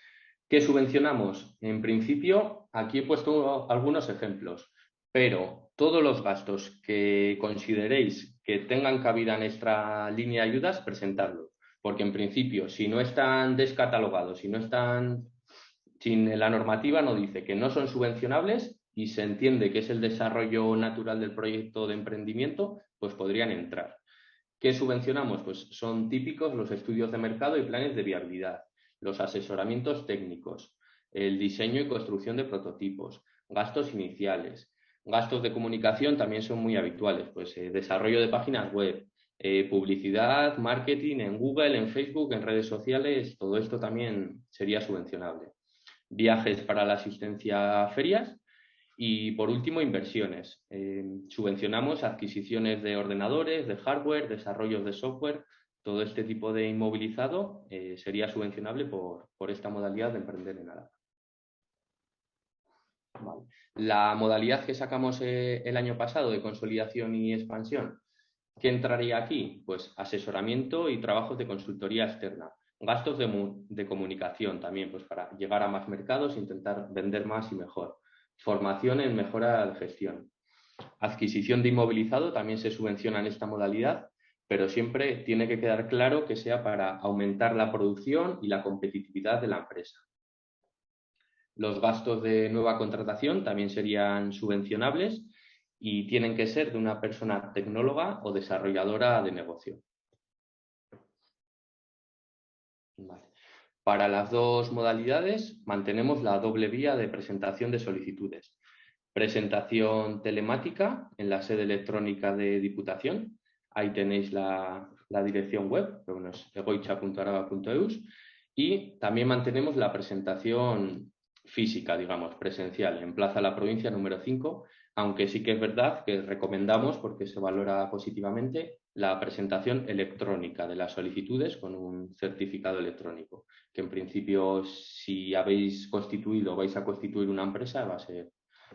[SPEAKER 3] ¿qué subvencionamos? En principio, aquí he puesto algunos ejemplos, pero todos los gastos que consideréis que tengan cabida en esta línea de ayudas, presentadlos. Porque en principio, si no están descatalogados, si la normativa no dice que no son subvencionables y se entiende que es el desarrollo natural del proyecto de emprendimiento, pues podrían entrar. ¿Qué subvencionamos? Pues son típicos los estudios de mercado y planes de viabilidad, los asesoramientos técnicos, el diseño y construcción de prototipos, gastos iniciales, gastos de comunicación también son muy habituales, pues desarrollo de páginas web, publicidad, marketing en Google, en Facebook, en redes sociales, todo esto también sería subvencionable. Viajes para la asistencia a ferias y, por último, inversiones. Subvencionamos adquisiciones de ordenadores, de hardware, desarrollos de software. Todo este tipo de inmovilizado sería subvencionable por esta modalidad de emprender en Álava. Vale. La modalidad que sacamos el año pasado de consolidación y expansión, ¿qué entraría aquí? Pues asesoramiento y trabajos de consultoría externa. Gastos de comunicación también, pues para llegar a más mercados e intentar vender más y mejor. Formación en mejora de gestión. Adquisición de inmovilizado también se subvenciona en esta modalidad, pero siempre tiene que quedar claro que sea para aumentar la producción y la competitividad de la empresa. Los gastos de nueva contratación también serían subvencionables y tienen que ser de una persona tecnóloga o desarrolladora de negocio. Vale. Para las dos modalidades mantenemos la doble vía de presentación de solicitudes. Presentación telemática en la sede electrónica de Diputación. Ahí tenéis la dirección web, pero bueno, es egoitza.araba.eus. Y también mantenemos la presentación física, digamos, presencial, en Plaza La Provincia número 5, aunque sí que es verdad que recomendamos, porque se valora positivamente, la presentación electrónica de las solicitudes con un certificado electrónico, que en principio, si habéis constituido o vais a constituir una empresa,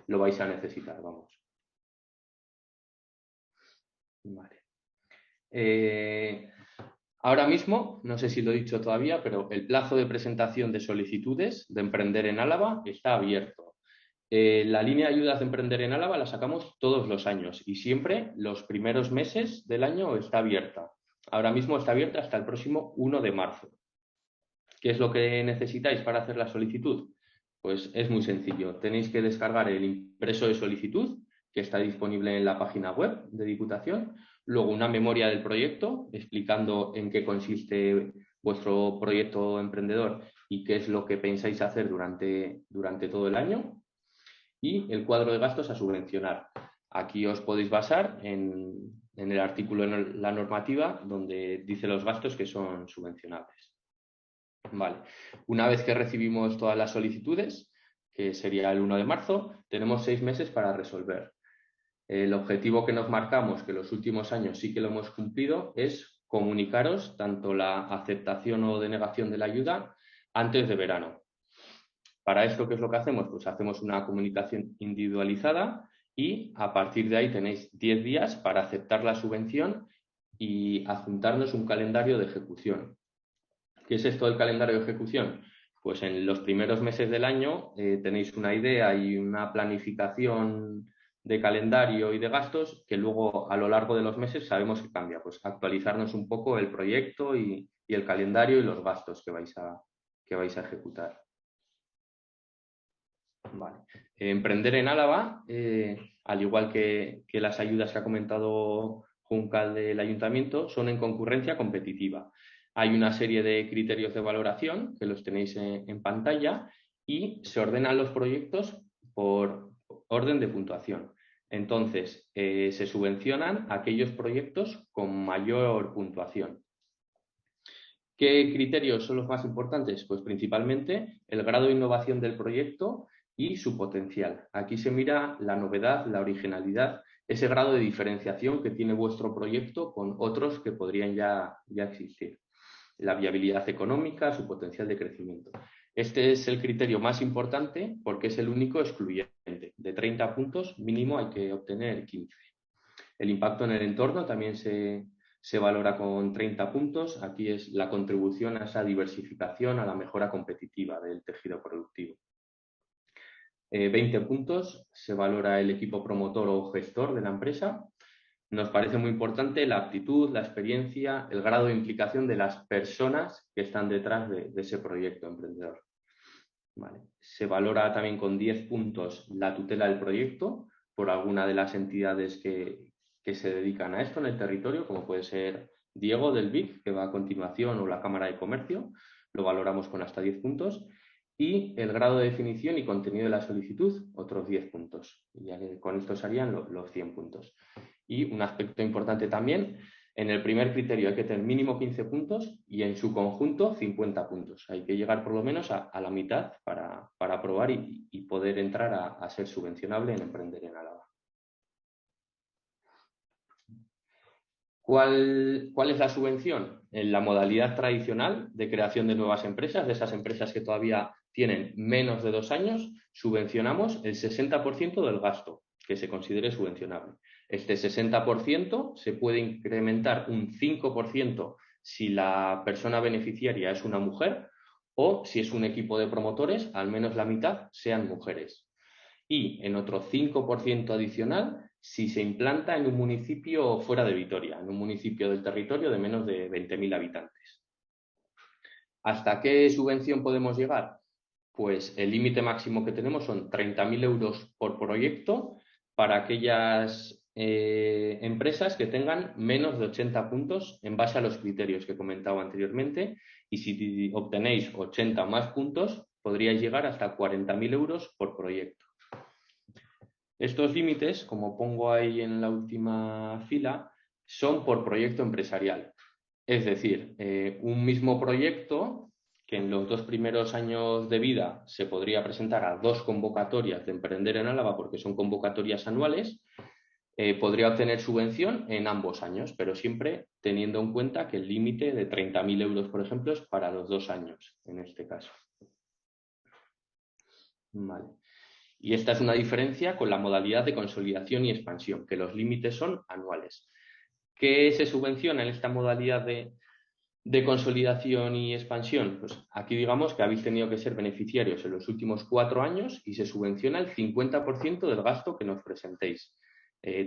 [SPEAKER 3] lo vais a necesitar, vamos. Vale. Ahora mismo, no sé si lo he dicho todavía, pero el plazo de presentación de solicitudes de Emprender en Álava está abierto. La línea de ayudas de Emprender en Álava la sacamos todos los años y siempre los primeros meses del año está abierta. Ahora mismo está abierta hasta el próximo 1 de marzo. ¿Qué es lo que necesitáis para hacer la solicitud? Pues es muy sencillo. Tenéis que descargar el impreso de solicitud, que está disponible en la página web de Diputación, luego una memoria del proyecto explicando en qué consiste vuestro proyecto emprendedor y qué es lo que pensáis hacer durante todo el año, y el cuadro de gastos a subvencionar. Aquí os podéis basar en el artículo en la normativa donde dice los gastos que son subvencionables. Vale. Una vez que recibimos todas las solicitudes, que sería el 1 de marzo, tenemos 6 meses para resolver. El objetivo que nos marcamos, que los últimos años sí que lo hemos cumplido, es comunicaros tanto la aceptación o denegación de la ayuda antes de verano. Para esto, ¿qué es lo que hacemos? Pues hacemos una comunicación individualizada y a partir de ahí tenéis 10 días para aceptar la subvención y adjuntarnos un calendario de ejecución. ¿Qué es esto del calendario de ejecución? Pues en los primeros meses del año tenéis una idea y una planificación de calendario y de gastos que luego a lo largo de los meses sabemos que cambia. Pues actualizarnos un poco el proyecto y el calendario y los gastos que vais a ejecutar. Vale. Emprender en Álava, al igual que las ayudas que ha comentado Juncal del Ayuntamiento, son en concurrencia competitiva. Hay una serie de criterios de valoración que los tenéis en pantalla y se ordenan los proyectos por orden de puntuación. Entonces, se subvencionan aquellos proyectos con mayor puntuación. ¿Qué criterios son los más importantes? Pues principalmente el grado de innovación del proyecto y su potencial. Aquí se mira la novedad, la originalidad, ese grado de diferenciación que tiene vuestro proyecto con otros que podrían ya existir. La viabilidad económica, su potencial de crecimiento. Este es el criterio más importante porque es el único excluyente. De 30 puntos mínimo hay que obtener 15. El impacto en el entorno también se valora con 30 puntos. Aquí es la contribución a esa diversificación, a la mejora competitiva del tejido productivo. 20 puntos se valora el equipo promotor o gestor de la empresa. Nos parece muy importante la aptitud, la experiencia, el grado de implicación de las personas que están detrás de ese proyecto emprendedor. Vale. Se valora también con 10 puntos la tutela del proyecto por alguna de las entidades que se dedican a esto en el territorio, como puede ser Diego del BIC, que va a continuación, o la Cámara de Comercio, lo valoramos con hasta 10 puntos. Y el grado de definición y contenido de la solicitud, otros 10 puntos. Y ya que con esto serían los 100 puntos. Y un aspecto importante también, en el primer criterio hay que tener mínimo 15 puntos y en su conjunto 50 puntos. Hay que llegar por lo menos a la mitad para aprobar y poder entrar a ser subvencionable en Emprender en Álava. ¿Cuál es la subvención? En la modalidad tradicional de creación de nuevas empresas, de esas empresas que todavía tienen menos de 2 años, subvencionamos el 60% del gasto que se considere subvencionable. Este 60% se puede incrementar un 5% si la persona beneficiaria es una mujer o si es un equipo de promotores, al menos la mitad sean mujeres. Y en otro 5% adicional si se implanta en un municipio fuera de Vitoria, en un municipio del territorio de menos de 20.000 habitantes. ¿Hasta qué subvención podemos llegar? Pues el límite máximo que tenemos son 30.000 euros por proyecto para aquellas empresas que tengan menos de 80 puntos en base a los criterios que comentaba anteriormente, y si obtenéis 80 más puntos podríais llegar hasta 40.000 euros por proyecto. Estos límites, como pongo ahí en la última fila, son por proyecto empresarial. Es decir, un mismo proyecto que en los 2 primeros años de vida se podría presentar a 2 convocatorias de Emprender en Álava, porque son convocatorias anuales, podría obtener subvención en ambos años, pero siempre teniendo en cuenta que el límite de 30.000 euros, por ejemplo, es para los 2 años, en este caso. Vale. Y esta es una diferencia con la modalidad de consolidación y expansión, que los límites son anuales. ¿Qué se subvenciona en esta modalidad de consolidación y expansión? Pues aquí digamos que habéis tenido que ser beneficiarios en los últimos 4 años y se subvenciona el 50% del gasto que nos presentéis.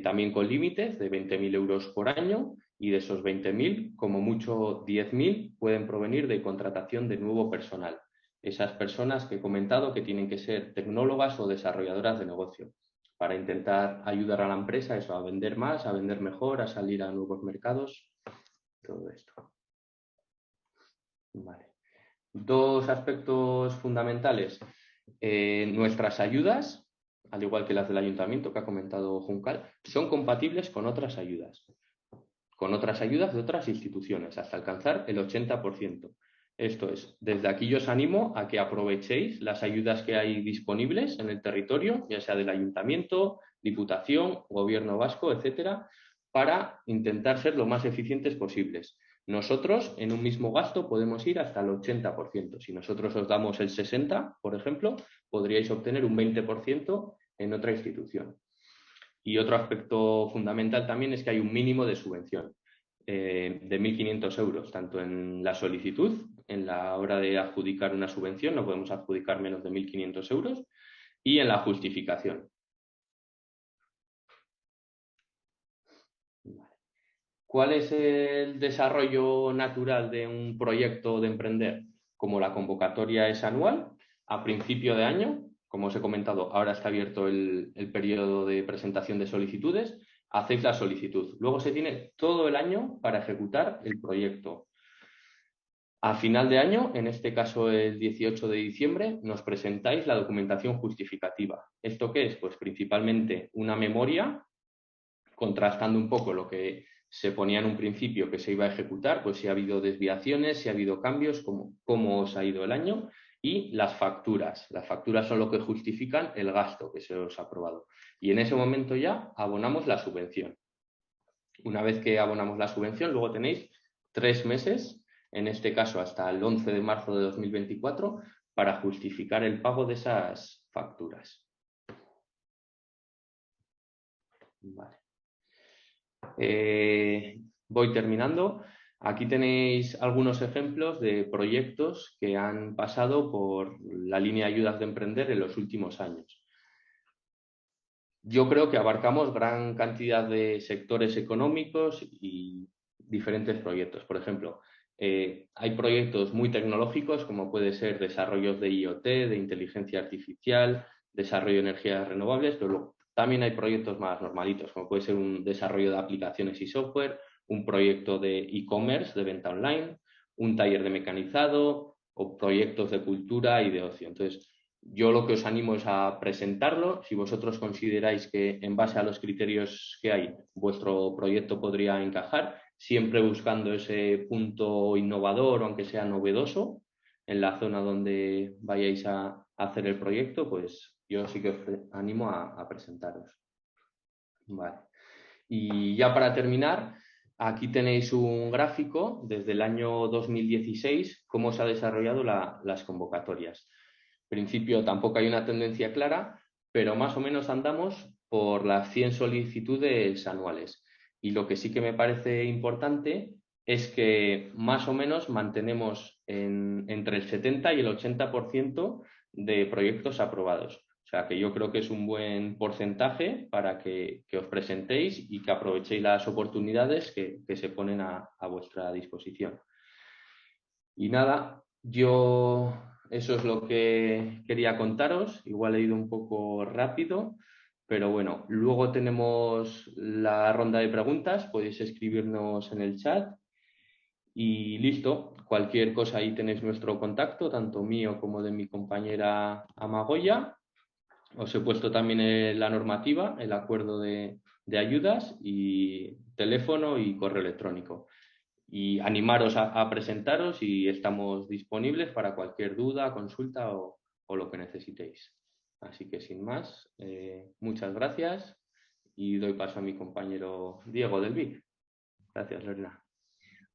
[SPEAKER 3] También con límites de 20.000 euros por año, y de esos 20.000, como mucho 10.000 pueden provenir de contratación de nuevo personal. Esas personas que he comentado que tienen que ser tecnólogas o desarrolladoras de negocio, para intentar ayudar a la empresa eso, a vender más, a vender mejor, a salir a nuevos mercados, todo esto. Vale. 2 aspectos fundamentales. Nuestras ayudas, al igual que las del ayuntamiento que ha comentado Juncal, son compatibles con otras ayudas de otras instituciones, hasta alcanzar el 80%. Esto es, desde aquí yo os animo a que aprovechéis las ayudas que hay disponibles en el territorio, ya sea del ayuntamiento, diputación, gobierno vasco, etcétera, para intentar ser lo más eficientes posibles. Nosotros, en un mismo gasto, podemos ir hasta el 80%. Si nosotros os damos el 60%, por ejemplo, podríais obtener un 20% en otra institución. Y otro aspecto fundamental también es que hay un mínimo de subvención de 1.500 euros, tanto en la solicitud, en la hora de adjudicar una subvención, no podemos adjudicar menos de 1.500 euros, y en la justificación. ¿Cuál es el desarrollo natural de un proyecto de emprender? Como la convocatoria es anual, a principio de año, como os he comentado, ahora está abierto el periodo de presentación de solicitudes, hacéis la solicitud. Luego se tiene todo el año para ejecutar el proyecto. A final de año, en este caso el 18 de diciembre, nos presentáis la documentación justificativa. ¿Esto qué es? Pues principalmente una memoria, contrastando un poco lo que se ponía en un principio que se iba a ejecutar, pues si ha habido desviaciones, si ha habido cambios, cómo os ha ido el año, y las facturas. Las facturas son lo que justifican el gasto que se os ha aprobado. Y en ese momento ya abonamos la subvención. Una vez que abonamos la subvención, luego tenéis 3 meses, en este caso hasta el 11 de marzo de 2024, para justificar el pago de esas facturas. Vale. Voy terminando. Aquí tenéis algunos ejemplos de proyectos que han pasado por la línea de ayudas de emprender en los últimos años. yo creo que abarcamos gran cantidad de sectores económicos y diferentes proyectos. Por ejemplo, hay proyectos muy tecnológicos, como puede ser desarrollos de IoT, de inteligencia artificial, desarrollo de energías renovables, pero también hay proyectos más normalitos, como puede ser un desarrollo de aplicaciones y software, un proyecto de e-commerce, de venta online, un taller de mecanizado o proyectos de cultura y de ocio. Entonces, yo lo que os animo es a presentarlo. Si vosotros consideráis que en base a los criterios que hay, vuestro proyecto podría encajar, siempre buscando ese punto innovador, aunque sea novedoso, en la zona donde vayáis a hacer el proyecto, pues yo sí que os animo a presentaros. Vale. Y ya para terminar, aquí tenéis un gráfico desde el año 2016, cómo se han desarrollado las convocatorias. En principio tampoco hay una tendencia clara, pero más o menos andamos por las 100 solicitudes anuales. Y lo que sí que me parece importante es que más o menos mantenemos entre el 70 y el 80% de proyectos aprobados. O sea que yo creo que es un buen porcentaje para que os presentéis y que aprovechéis las oportunidades que se ponen a vuestra disposición. Y nada, eso es lo que quería contaros. Igual he ido un poco rápido, pero bueno, luego tenemos la ronda de preguntas. Podéis escribirnos en el chat y listo. Cualquier cosa, ahí tenéis nuestro contacto, tanto mío como de mi compañera Amagoya. Os he puesto también la normativa, el acuerdo de ayudas y teléfono y correo electrónico. Y animaros a presentaros y estamos disponibles para cualquier duda, consulta o lo que necesitéis. Así que sin más, muchas gracias y doy paso a mi compañero Diego del VIC. Gracias, Lorena.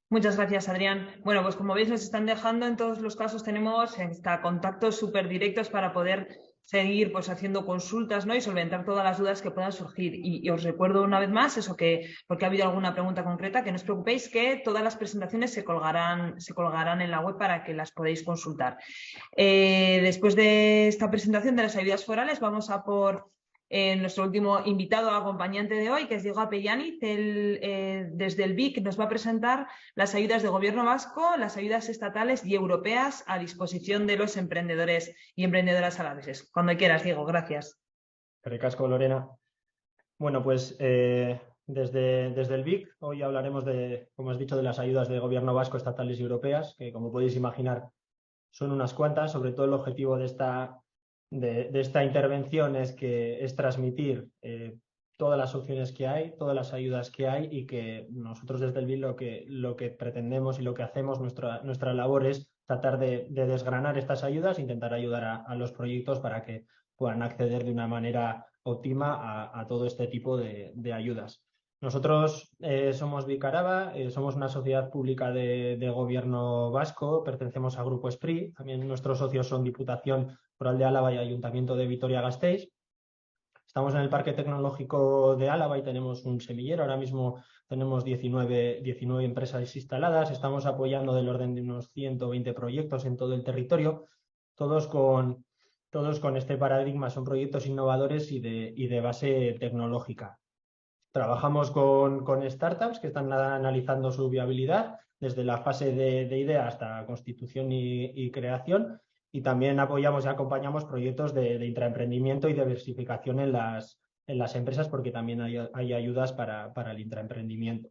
[SPEAKER 1] Muchas gracias, Adrián. Bueno, pues como veis, nos están dejando, en todos los casos tenemos hasta contactos súper directos para poder seguir pues haciendo consultas, ¿no? Y solventar todas las dudas que puedan surgir. Y os recuerdo una vez más eso, que porque ha habido alguna pregunta concreta, que no os preocupéis, que todas las presentaciones se colgarán en la web para que las podáis consultar. Después de esta presentación de las ayudas forales, vamos a por nuestro último invitado acompañante de hoy, que es Diego Apellaniz. Desde el BIC nos va a presentar las ayudas de Gobierno vasco, las ayudas estatales y europeas a disposición de los emprendedores y emprendedoras alaveses. Cuando quieras, Diego, gracias.
[SPEAKER 4] Recasco, Lorena. Bueno, pues desde el BIC hoy hablaremos como has dicho, de las ayudas de Gobierno vasco, estatales y europeas, que como podéis imaginar son unas cuantas. Sobre todo el objetivo de esta intervención es transmitir todas las opciones que hay, todas las ayudas que hay, y que nosotros desde el BIC lo que pretendemos y lo que hacemos, nuestra labor es tratar de desgranar estas ayudas, intentar ayudar a los proyectos para que puedan acceder de una manera óptima a todo este tipo de ayudas. Nosotros somos BIC Araba, somos una sociedad pública de Gobierno vasco, pertenecemos a Grupo Esprit, también nuestros socios son Diputación Foral de Álava y Ayuntamiento de Vitoria-Gasteiz. Estamos en el Parque Tecnológico de Álava y tenemos un semillero. Ahora mismo tenemos 19 empresas instaladas. Estamos apoyando del orden de unos 120 proyectos en todo el territorio, todos con este paradigma. Son proyectos innovadores y de base tecnológica. Trabajamos con startups que están analizando su viabilidad desde la fase de idea hasta constitución y creación, y también apoyamos y acompañamos proyectos de intraemprendimiento y diversificación en las empresas, porque también hay ayudas para el intraemprendimiento.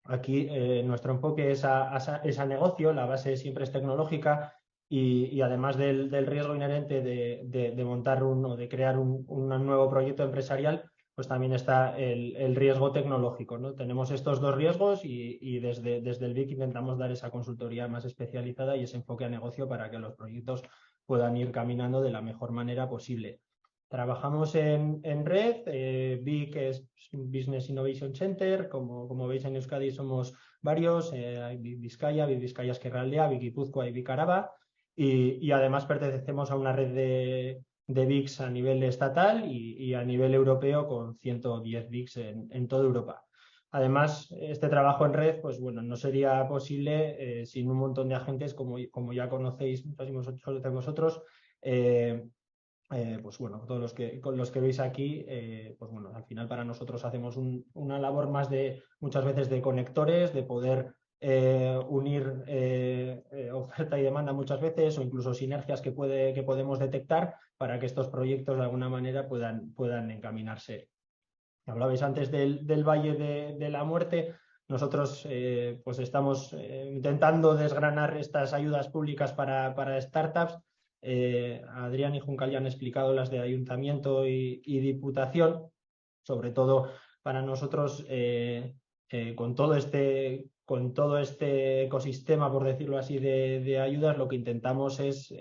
[SPEAKER 4] Aquí nuestro enfoque es a negocio, la base siempre es tecnológica, y además del riesgo inherente de montar o de crear un nuevo proyecto empresarial, pues también está el riesgo tecnológico, ¿no? Tenemos estos dos riesgos y desde el BIC intentamos dar esa consultoría más especializada y ese enfoque a negocio para que los proyectos puedan ir caminando de la mejor manera posible. Trabajamos en red. BIC es Business Innovation Center. Como veis, en Euskadi somos varios. Hay BIC Vizcaya, BIC Vizcaya Ezkerraldea, BIC Guipúzcoa y BIC Araba. Y además pertenecemos a una red de BICs a nivel estatal y a nivel europeo, con 110 BICs en toda Europa. Además, este trabajo en red, pues bueno, no sería posible sin un montón de agentes, como ya conocéis muchos de vosotros. pues bueno, todos los que veis aquí, pues bueno, al final para nosotros hacemos una labor más de muchas veces de conectores, de poder unir oferta y demanda muchas veces, o incluso sinergias que podemos detectar para que estos proyectos de alguna manera puedan encaminarse. Hablabais antes del Valle de la Muerte. Nosotros pues estamos intentando desgranar estas ayudas públicas para startups. Adrián y Juncal ya han explicado las de ayuntamiento y diputación. Sobre todo para nosotros, con todo este ecosistema, por decirlo así, de ayudas, lo que intentamos es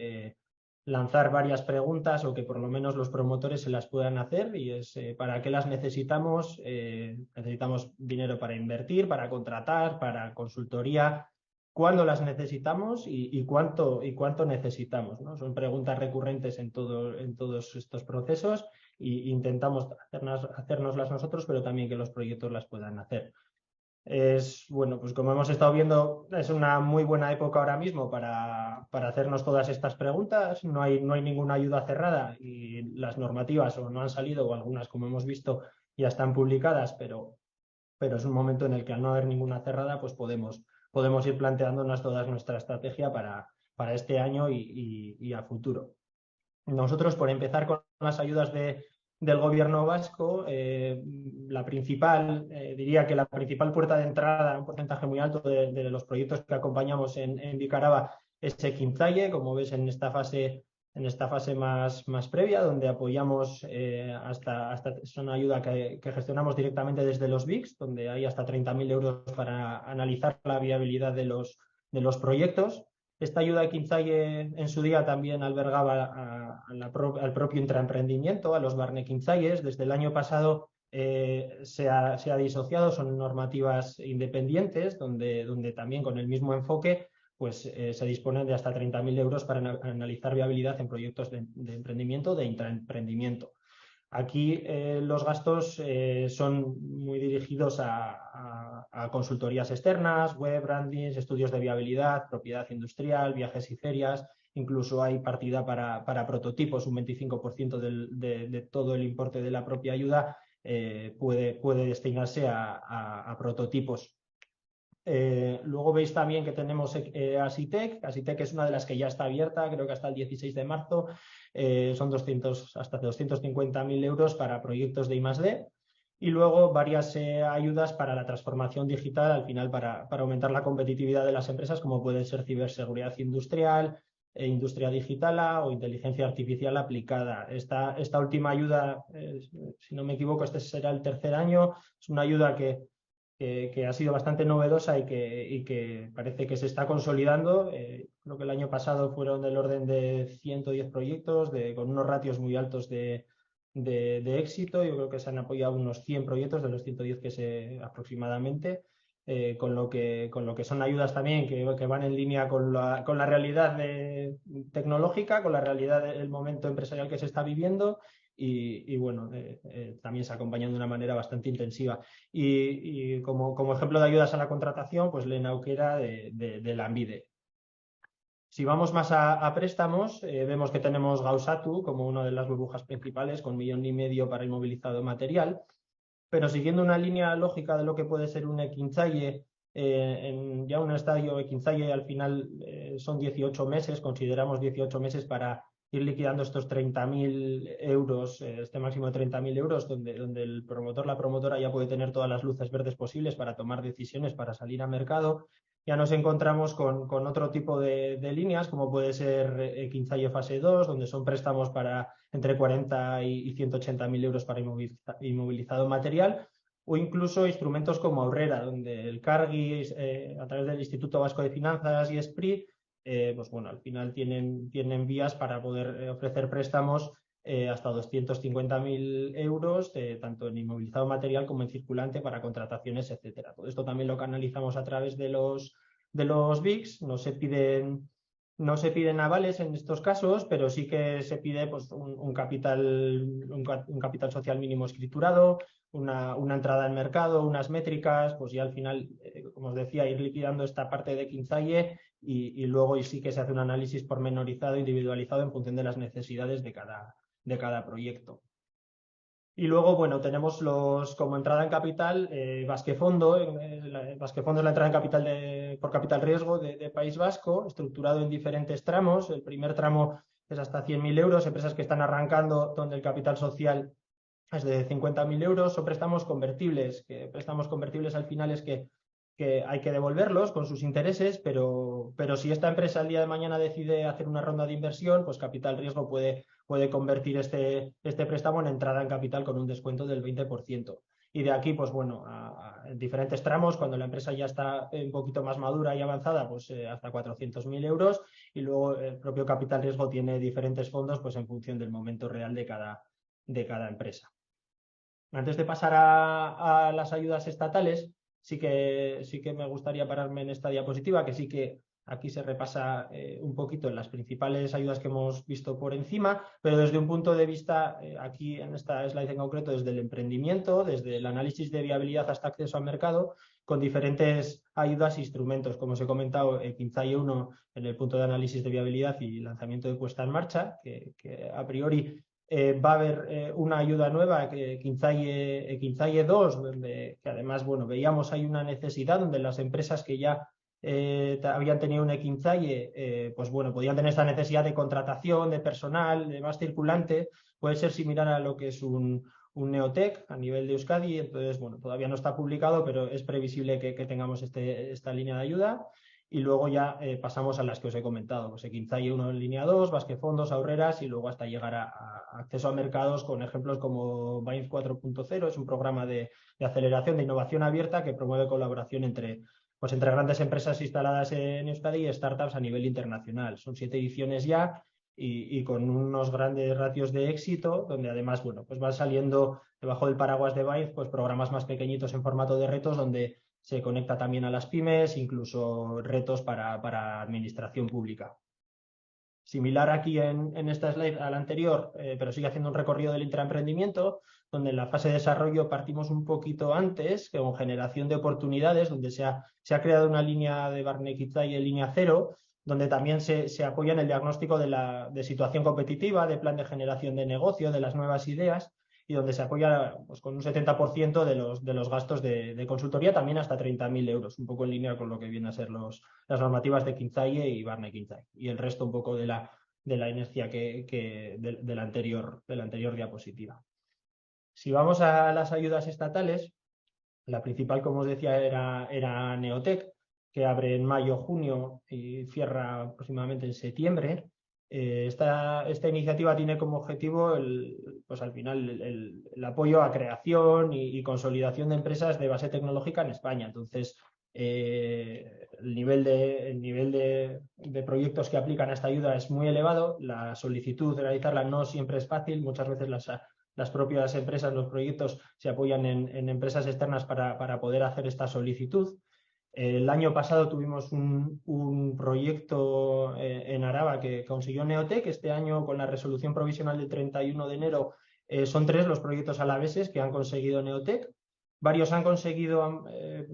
[SPEAKER 4] lanzar varias preguntas, o que por lo menos los promotores se las puedan hacer, y es ¿para qué las necesitamos? Necesitamos dinero para invertir, para contratar, para consultoría. ¿Cuándo las necesitamos y cuánto necesitamos, ¿no? Son preguntas recurrentes en todos estos procesos, e intentamos hacérnoslas nosotros, pero también que los proyectos las puedan hacer. Bueno, pues como hemos estado viendo, es una muy buena época ahora mismo para hacernos todas estas preguntas. No hay ninguna ayuda cerrada, y las normativas o no han salido, o algunas, como hemos visto, ya están publicadas, pero es un momento en el que, al no haber ninguna cerrada, pues podemos ir planteándonos toda nuestra estrategia para este año y a futuro. Nosotros, por empezar con las ayudas del gobierno vasco, diría que la principal puerta de entrada, un porcentaje muy alto de los proyectos que acompañamos en Bicaraba, es Ekintzaile, como ves en esta fase más previa, donde apoyamos es una ayuda que gestionamos directamente desde los BICs, donde hay hasta 30.000 euros para analizar la viabilidad de los proyectos. Esta ayuda de Ekintzaile en su día también albergaba al propio intraemprendimiento, a los Barne Ekintzailes. Desde el año pasado se ha disociado, son normativas independientes, donde también, con el mismo enfoque, pues se disponen de hasta 30.000 euros para analizar viabilidad en proyectos de emprendimiento, de intraemprendimiento. Aquí los gastos son muy dirigidos a consultorías externas, web, brandings, estudios de viabilidad, propiedad industrial, viajes y ferias. Incluso hay partida para prototipos. Un 25% de todo el importe de la propia ayuda puede destinarse a prototipos. Luego veis también que tenemos Asitec. Asitec es una de las que ya está abierta, creo que hasta el 16 de marzo. Son hasta 250.000 euros para proyectos de I+D. Y luego varias ayudas para la transformación digital, al final para aumentar la competitividad de las empresas, como puede ser ciberseguridad industrial, industria digital o inteligencia artificial aplicada. Esta última ayuda, si no me equivoco, este será el tercer año. Es una ayuda que ha sido bastante novedosa y que parece que se está consolidando. Creo que el año pasado fueron del orden de 110 proyectos, con unos ratios muy altos de éxito. Yo creo que se han apoyado unos 100 proyectos de los 110 aproximadamente, con lo que son ayudas también que van en línea con la realidad tecnológica, con la realidad del momento empresarial que se está viviendo. Y bueno, también se acompañan de una manera bastante intensiva. Y como ejemplo de ayudas a la contratación, pues Lehen Aukera de Lanbide. Si vamos más a préstamos, vemos que tenemos Gauzatu como una de las burbujas principales, con 1,5 millones para inmovilizado material. Pero siguiendo una línea lógica de lo que puede ser un Ekintzaile, en ya un estadio Ekintzaile, al final son 18 meses, consideramos 18 meses para ir liquidando estos 30.000 euros, este máximo de 30.000 euros, donde el promotor, la promotora, ya puede tener todas las luces verdes posibles para tomar decisiones, para salir a mercado. Ya nos encontramos con otro tipo de líneas, como puede ser Ekintzaile fase 2, donde son préstamos para entre 40 y 180.000 euros para inmovilizado material, o incluso instrumentos como Aurrera, donde el Cargi, a través del Instituto Vasco de Finanzas y ESPRI, pues bueno, al final tienen vías para poder ofrecer préstamos hasta 250.000 euros, tanto en inmovilizado material como en circulante, para contrataciones, etcétera. Todo esto también lo canalizamos a través de los BICs. No se piden avales en estos casos, pero sí que se pide pues, un capital social mínimo escriturado, una entrada al mercado, unas métricas, pues ya al final, como os decía, ir liquidando esta parte de Ekintzaile, y luego sí que se hace un análisis pormenorizado, individualizado, en función de las necesidades de cada cada proyecto. Y luego, bueno, tenemos como entrada en capital, Basquefondo. Basquefondo es la entrada en capital por capital riesgo de País Vasco, estructurado en diferentes tramos. El primer tramo es hasta 100.000 euros, empresas que están arrancando, donde el capital social es de 50.000 euros. Son préstamos convertibles, al final es que hay que devolverlos con sus intereses, pero si esta empresa el día de mañana decide hacer una ronda de inversión, pues capital riesgo puede convertir este préstamo en entrada en capital con un descuento del 20%. Y de aquí, pues bueno, en diferentes tramos, cuando la empresa ya está un poquito más madura y avanzada, pues hasta 400.000 euros. Y luego el propio capital riesgo tiene diferentes fondos, pues en función del momento real de cada empresa. Antes de pasar a las ayudas estatales, sí que me gustaría pararme en esta diapositiva, que sí que aquí se repasa un poquito las principales ayudas que hemos visto por encima, pero desde un punto de vista, aquí en esta slide en concreto, desde el emprendimiento, desde el análisis de viabilidad hasta acceso al mercado, con diferentes ayudas e instrumentos. Como os he comentado, Ekinzaye 1 en el punto de análisis de viabilidad y lanzamiento de puesta en marcha, que a priori va a haber una ayuda nueva, Ekinzaye 2, donde que además, bueno, veíamos hay una necesidad donde las empresas que ya habían tenido un Ekinzaye, pues bueno, podían tener esta necesidad de contratación, de personal, de más circulante. Puede ser similar a lo que es un Neotec a nivel de Euskadi. Entonces, bueno, todavía no está publicado, pero es previsible que tengamos esta línea de ayuda. Y luego ya pasamos a las que os he comentado, pues Ekinzaye 1 en línea 2, Basquefondos, Aurreras, y luego hasta llegar a acceso a mercados con ejemplos como BAINF 4.0, es un programa de aceleración de innovación abierta que promueve colaboración entre grandes empresas instaladas en Euskadi y startups a nivel internacional. Son 7 ediciones ya y con unos grandes ratios de éxito, donde además, bueno, pues van saliendo debajo del paraguas de BAINF, pues programas más pequeñitos en formato de retos, donde se conecta también a las pymes, incluso retos para administración pública. Similar aquí en esta slide a la anterior, pero sigue haciendo un recorrido del intraemprendimiento, donde en la fase de desarrollo partimos un poquito antes, con generación de oportunidades, donde se ha creado una línea de Barne Ekinzaye en línea 0, donde también se apoya en el diagnóstico de situación competitiva, de plan de generación de negocio, de las nuevas ideas, y donde se apoya pues, con un 70% de los gastos de consultoría, también hasta 30.000 euros, un poco en línea con lo que vienen a ser las normativas de Ekinzaye y Barne Ekinzaye, y el resto un poco de la inercia de la anterior diapositiva. Si vamos a las ayudas estatales, la principal, como os decía, era Neotec, que abre en mayo-junio y cierra aproximadamente en septiembre. Esta iniciativa tiene como objetivo pues al final el apoyo a creación y consolidación de empresas de base tecnológica en España. Entonces, el nivel de proyectos que aplican a esta ayuda es muy elevado. La solicitud de realizarla no siempre es fácil. Muchas veces las propias empresas, los proyectos, se apoyan en empresas externas para poder hacer esta solicitud. El año pasado tuvimos un proyecto en Araba que consiguió Neotec. Este año, con la resolución provisional del 31 de enero, son 3 los proyectos alaveses que han conseguido Neotec. Varios han conseguido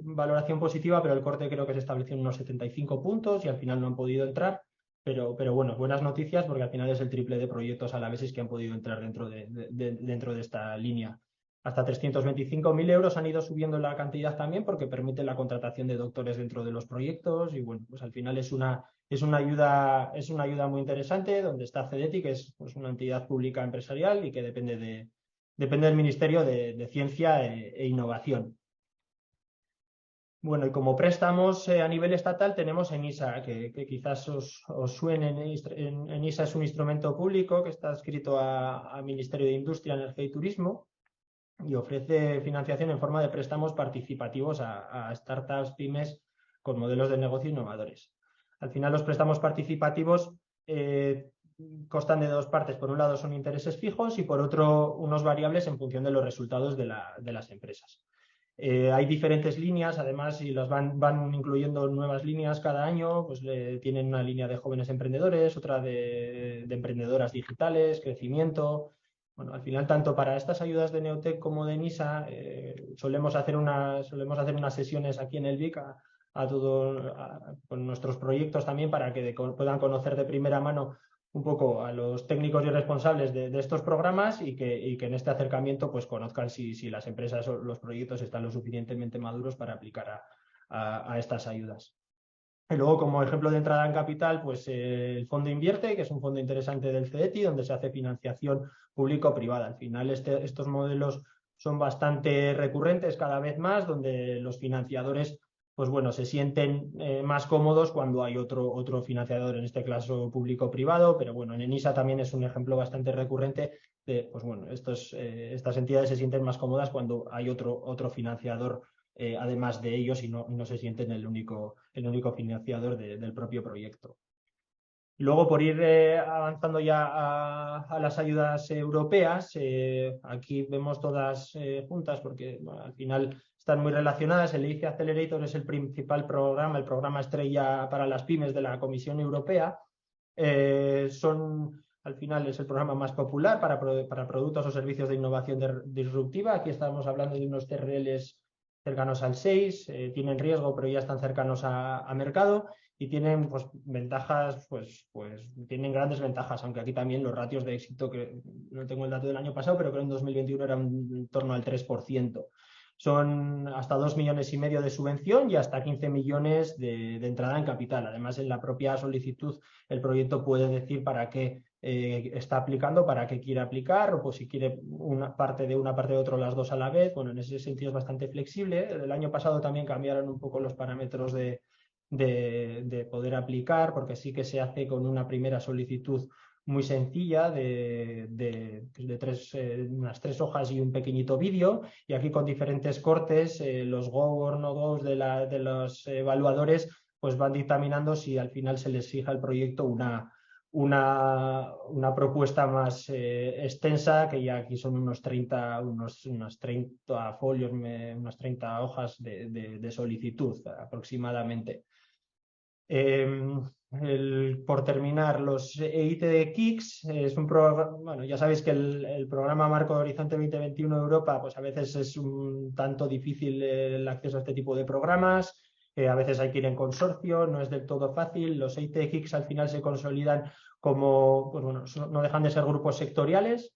[SPEAKER 4] valoración positiva, pero el corte creo que se estableció en unos 75 puntos y al final no han podido entrar. Pero bueno, buenas noticias, porque al final es el triple de proyectos alaveses que han podido entrar dentro de esta línea. Hasta 325.000 euros han ido subiendo la cantidad también, porque permite la contratación de doctores dentro de los proyectos. Y bueno, pues al final es una ayuda muy interesante, donde está CEDETI, que es pues, una entidad pública empresarial y que depende del Ministerio de Ciencia e Innovación. Bueno, y como préstamos a nivel estatal tenemos ENISA, que quizás os suene. ENISA es un instrumento público que está adscrito al Ministerio de Industria, Energía y Turismo, y ofrece financiación en forma de préstamos participativos a startups, pymes, con modelos de negocio innovadores. Al final, los préstamos participativos constan de 2 partes. Por un lado son intereses fijos y por otro unos variables en función de los resultados de las empresas. Hay diferentes líneas, además, y las van incluyendo nuevas líneas cada año. Pues tienen una línea de jóvenes emprendedores, otra de emprendedoras digitales, crecimiento. Bueno, al final, tanto para estas ayudas de Neotec como de ENISA, solemos hacer unas sesiones aquí en el BIC con nuestros proyectos también, para que puedan conocer de primera mano un poco a los técnicos y responsables de estos programas y que en este acercamiento pues conozcan si las empresas o los proyectos están lo suficientemente maduros para aplicar a estas ayudas. Y luego, como ejemplo de entrada en capital, pues el fondo Invierte, que es un fondo interesante del CETI, donde se hace financiación público-privada. Al final, estos modelos son bastante recurrentes cada vez más, donde los financiadores, pues bueno, se sienten más cómodos cuando hay otro financiador, en este caso público-privado, pero bueno, en ENISA también es un ejemplo bastante recurrente de, pues bueno, estas entidades se sienten más cómodas cuando hay otro financiador además de ellos y no se sienten el único financiador del propio proyecto. Luego, por ir avanzando ya a las ayudas europeas, aquí vemos todas juntas porque bueno, al final están muy relacionadas. El EIC Accelerator es el principal programa, el programa estrella para las pymes de la Comisión Europea. Al final es el programa más popular para productos o servicios de innovación disruptiva. Aquí estamos hablando de unos TRLs cercanos al 6, tienen riesgo, pero ya están cercanos a mercado y tienen pues ventajas, pues tienen grandes ventajas, aunque aquí también los ratios de éxito, que no tengo el dato del año pasado, pero creo que en 2021 eran en torno al 3%. Son hasta 2,5 millones de subvención y hasta 15 millones de entrada en capital. Además, en la propia solicitud, el proyecto puede decir para qué está aplicando, para qué quiere aplicar, o pues si quiere una parte de otro, las dos a la vez. Bueno, en ese sentido es bastante flexible. El año pasado también cambiaron un poco los parámetros de poder aplicar, porque sí que se hace con una primera solicitud muy sencilla de unas 3 hojas y un pequeñito vídeo, y aquí con diferentes cortes los go o no go de los evaluadores pues van dictaminando si al final se les fija al proyecto una propuesta más extensa, que ya aquí son unos 30 folios, unas 30 hojas de solicitud aproximadamente. Por terminar, los EIT de KICS es un programa, bueno, ya sabéis que el programa Marco Horizonte 2021 Europa, pues a veces es un tanto difícil el acceso a este tipo de programas, a veces hay que ir en consorcio, no es del todo fácil. Los EIT de KICS al final se consolidan como, pues bueno, no dejan de ser grupos sectoriales,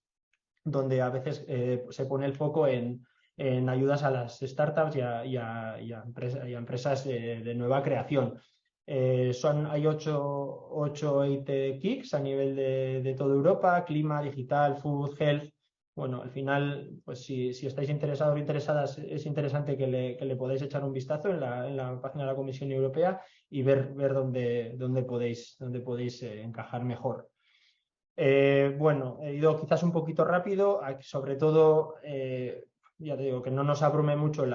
[SPEAKER 4] donde a veces se pone el foco en ayudas a las startups y a empresas de nueva creación. Hay 8 EIT KICS a nivel de toda Europa: clima, digital, food, health. Bueno, al final, pues si estáis interesados o interesadas, es interesante que le podáis echar un vistazo en la página de la Comisión Europea y ver dónde podéis encajar mejor. Bueno, he ido quizás un poquito rápido, sobre todo, ya te digo, que no nos abrume mucho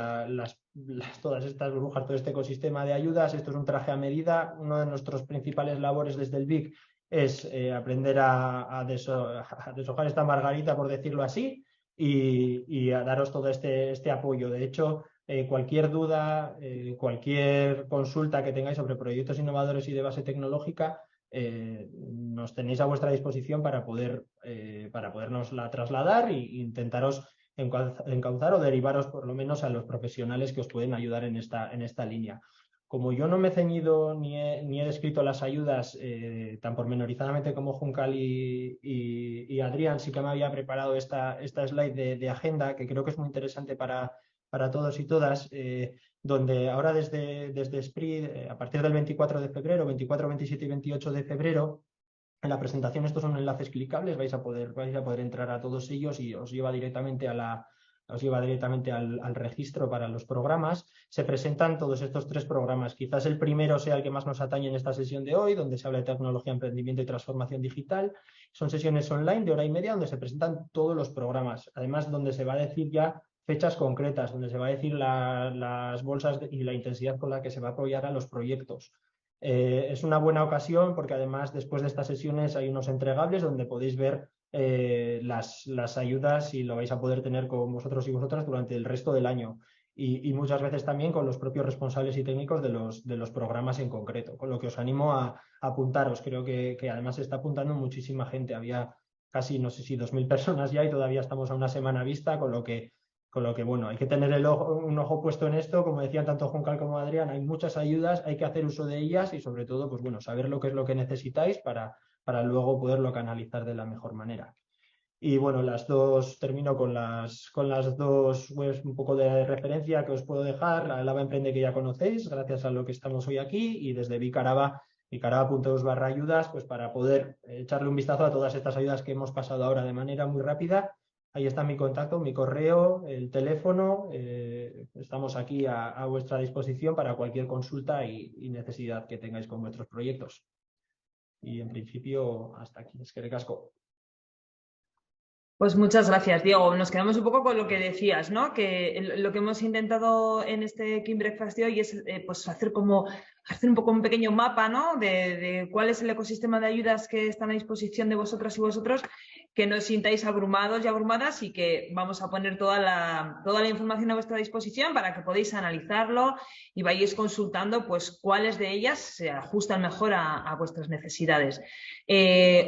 [SPEAKER 4] todas estas burbujas, todo este ecosistema de ayudas. Esto es un traje a medida. Una de nuestras principales labores desde el BIC es aprender a deshojar esta margarita, por decirlo así, y a daros todo este apoyo. De hecho, cualquier duda, cualquier consulta que tengáis sobre proyectos innovadores y de base tecnológica, nos tenéis a vuestra disposición para podernosla trasladar e intentaros encauzar o derivaros por lo menos a los profesionales que os pueden ayudar en esta línea. Como yo no me he ceñido ni he descrito las ayudas tan pormenorizadamente como Juncal y Adrián, sí que me había preparado esta slide de agenda, que creo que es muy interesante para todos y todas, donde ahora desde SPRI, a partir del 24 de febrero, 24, 27 y 28 de febrero, en la presentación, estos son enlaces clicables, vais a poder entrar a todos ellos y os lleva directamente al registro para los programas. Se presentan todos estos 3 programas. Quizás el primero sea el que más nos atañe en esta sesión de hoy, donde se habla de tecnología, emprendimiento y transformación digital. Son sesiones online de 1h30 donde se presentan todos los programas, además donde se va a decir ya fechas concretas, donde se va a decir las bolsas y la intensidad con la que se va a apoyar a los proyectos. Es una buena ocasión porque además después de estas sesiones hay unos entregables donde podéis ver las ayudas y lo vais a poder tener con vosotros y vosotras durante el resto del año, y muchas veces también con los propios responsables y técnicos de los programas en concreto, con lo que os animo a apuntaros. Creo que además se está apuntando muchísima gente. Había casi, no sé si 2.000 personas ya, y todavía estamos a una semana vista, con lo que bueno, hay que tener un ojo puesto en esto. Como decían tanto Juncal como Adrián, hay muchas ayudas, hay que hacer uso de ellas y sobre todo, pues bueno, saber lo que es lo que necesitáis para para luego poderlo canalizar de la mejor manera. Y bueno, termino con las dos webs un poco de referencia que os puedo dejar. La Alaba Emprende, que ya conocéis, gracias a lo que estamos hoy aquí, y desde Vicaraba, vicaraba.eus/ayudas, pues para poder echarle un vistazo a todas estas ayudas que hemos pasado ahora de manera muy rápida. Ahí está mi contacto, mi correo, el teléfono. Estamos aquí a vuestra disposición para cualquier consulta y necesidad que tengáis con vuestros proyectos. Y en principio, hasta aquí. Eskerrik asko.
[SPEAKER 1] Pues muchas gracias, Diego. Nos quedamos un poco con lo que decías, ¿no? Que lo que hemos intentado en este Ekin Breakfast de hoy es pues hacer un poco un pequeño mapa, ¿no? De cuál es el ecosistema de ayudas que están a disposición de vosotras y vosotros, que no os sintáis abrumados y abrumadas, y que vamos a poner toda la información a vuestra disposición para que podáis analizarlo y vayáis consultando pues cuáles de ellas se ajustan mejor a vuestras necesidades.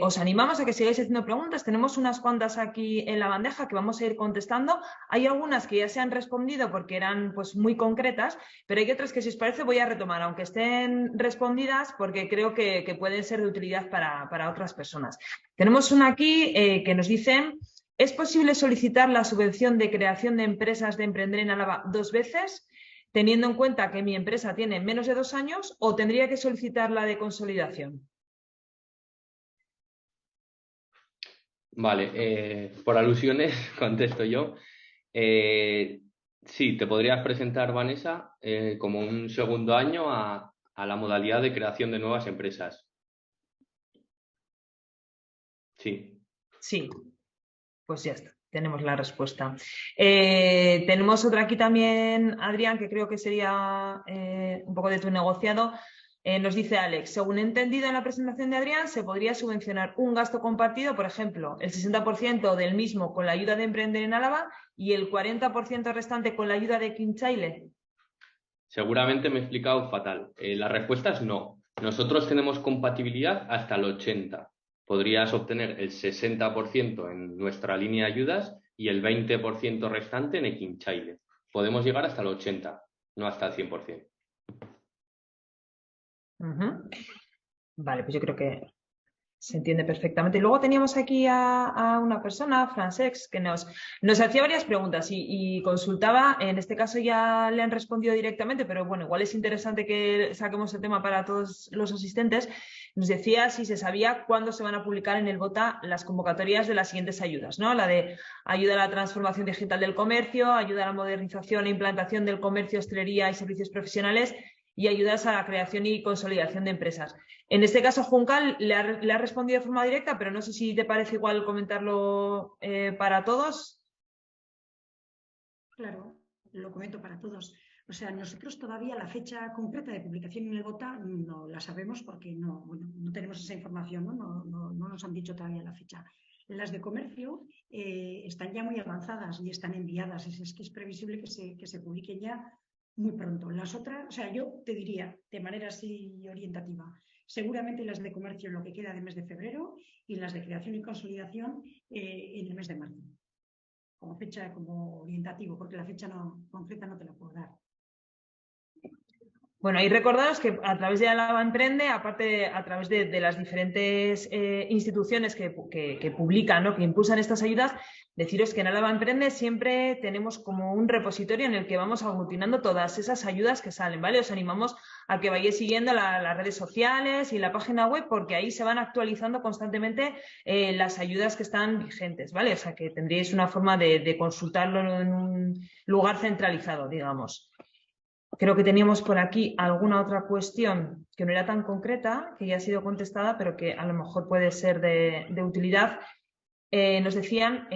[SPEAKER 1] Os animamos a que sigáis haciendo preguntas. Tenemos unas cuantas aquí en la bandeja que vamos a ir contestando. Hay algunas que ya se han respondido porque eran pues muy concretas, pero hay otras que, si os parece, voy a retomar, aunque estén respondidas, porque creo que pueden ser de utilidad para otras personas. Tenemos una aquí que nos dice: ¿es posible solicitar la subvención de creación de empresas de Emprender en Álava 2 veces, teniendo en cuenta que mi empresa tiene menos de 2 años, o tendría que solicitar la de consolidación?
[SPEAKER 3] Vale, por alusiones contesto yo. Sí, te podrías presentar, Vanessa, como un segundo año a la modalidad de creación de nuevas empresas. Sí.
[SPEAKER 1] Sí, pues ya está, tenemos la respuesta. Tenemos otra aquí también, Adrián, que creo que sería un poco de tu negociado. Nos dice Alex: según he entendido en la presentación de Adrián, se podría subvencionar un gasto compartido, por ejemplo, el 60% del mismo con la ayuda de Emprender en Álava y el 40% restante con la ayuda de Kinchaile.
[SPEAKER 3] Seguramente me he explicado fatal. La respuesta es no. Nosotros tenemos compatibilidad hasta el 80%. Podrías obtener el 60% en nuestra línea de ayudas y el 20% restante en Ekinchaile. Podemos llegar hasta el 80%, no hasta el 100%.
[SPEAKER 1] Vale, pues yo creo que se entiende perfectamente. Y luego teníamos aquí a una persona, Francex, que nos hacía varias preguntas y consultaba. En este caso ya le han respondido directamente, pero bueno, igual es interesante que saquemos el tema para todos los asistentes. Nos decía si se sabía cuándo se van a publicar en el BOTA las convocatorias de las siguientes ayudas, ¿no? La de ayuda a la transformación digital del comercio, ayuda a la modernización e implantación del comercio, hostelería y servicios profesionales, y ayudas a la creación y consolidación de empresas. En este caso, Juncal le ha respondido de forma directa, pero no sé si te parece igual comentarlo para todos.
[SPEAKER 2] Claro, lo comento para todos. O sea, nosotros todavía la fecha concreta de publicación en el BOTA no la sabemos porque no tenemos esa información, ¿no? No nos han dicho todavía la fecha. Las de comercio están ya muy avanzadas y están enviadas. Es que es previsible que se publiquen ya muy pronto. Las otras, o sea, yo te diría de manera así orientativa, seguramente las de comercio en lo que queda de mes de febrero y las de creación y consolidación en el mes de marzo, como fecha, como orientativo, porque la fecha concreta no te la puedo dar.
[SPEAKER 1] Bueno, y recordaros que a través de Álava Emprende, aparte a través de las diferentes instituciones que publican, ¿no?, que impulsan estas ayudas, deciros que en Álava Emprende siempre tenemos como un repositorio en el que vamos aglutinando todas esas ayudas que salen, ¿vale? Os animamos a que vayáis siguiendo las redes sociales y la página web, porque ahí se van actualizando constantemente las ayudas que están vigentes, ¿vale? O sea, que tendríais una forma de consultarlo en un lugar centralizado, digamos. Creo que teníamos por aquí alguna otra cuestión que no era tan concreta, que ya ha sido contestada, pero que a lo mejor puede ser de utilidad. Nos decían,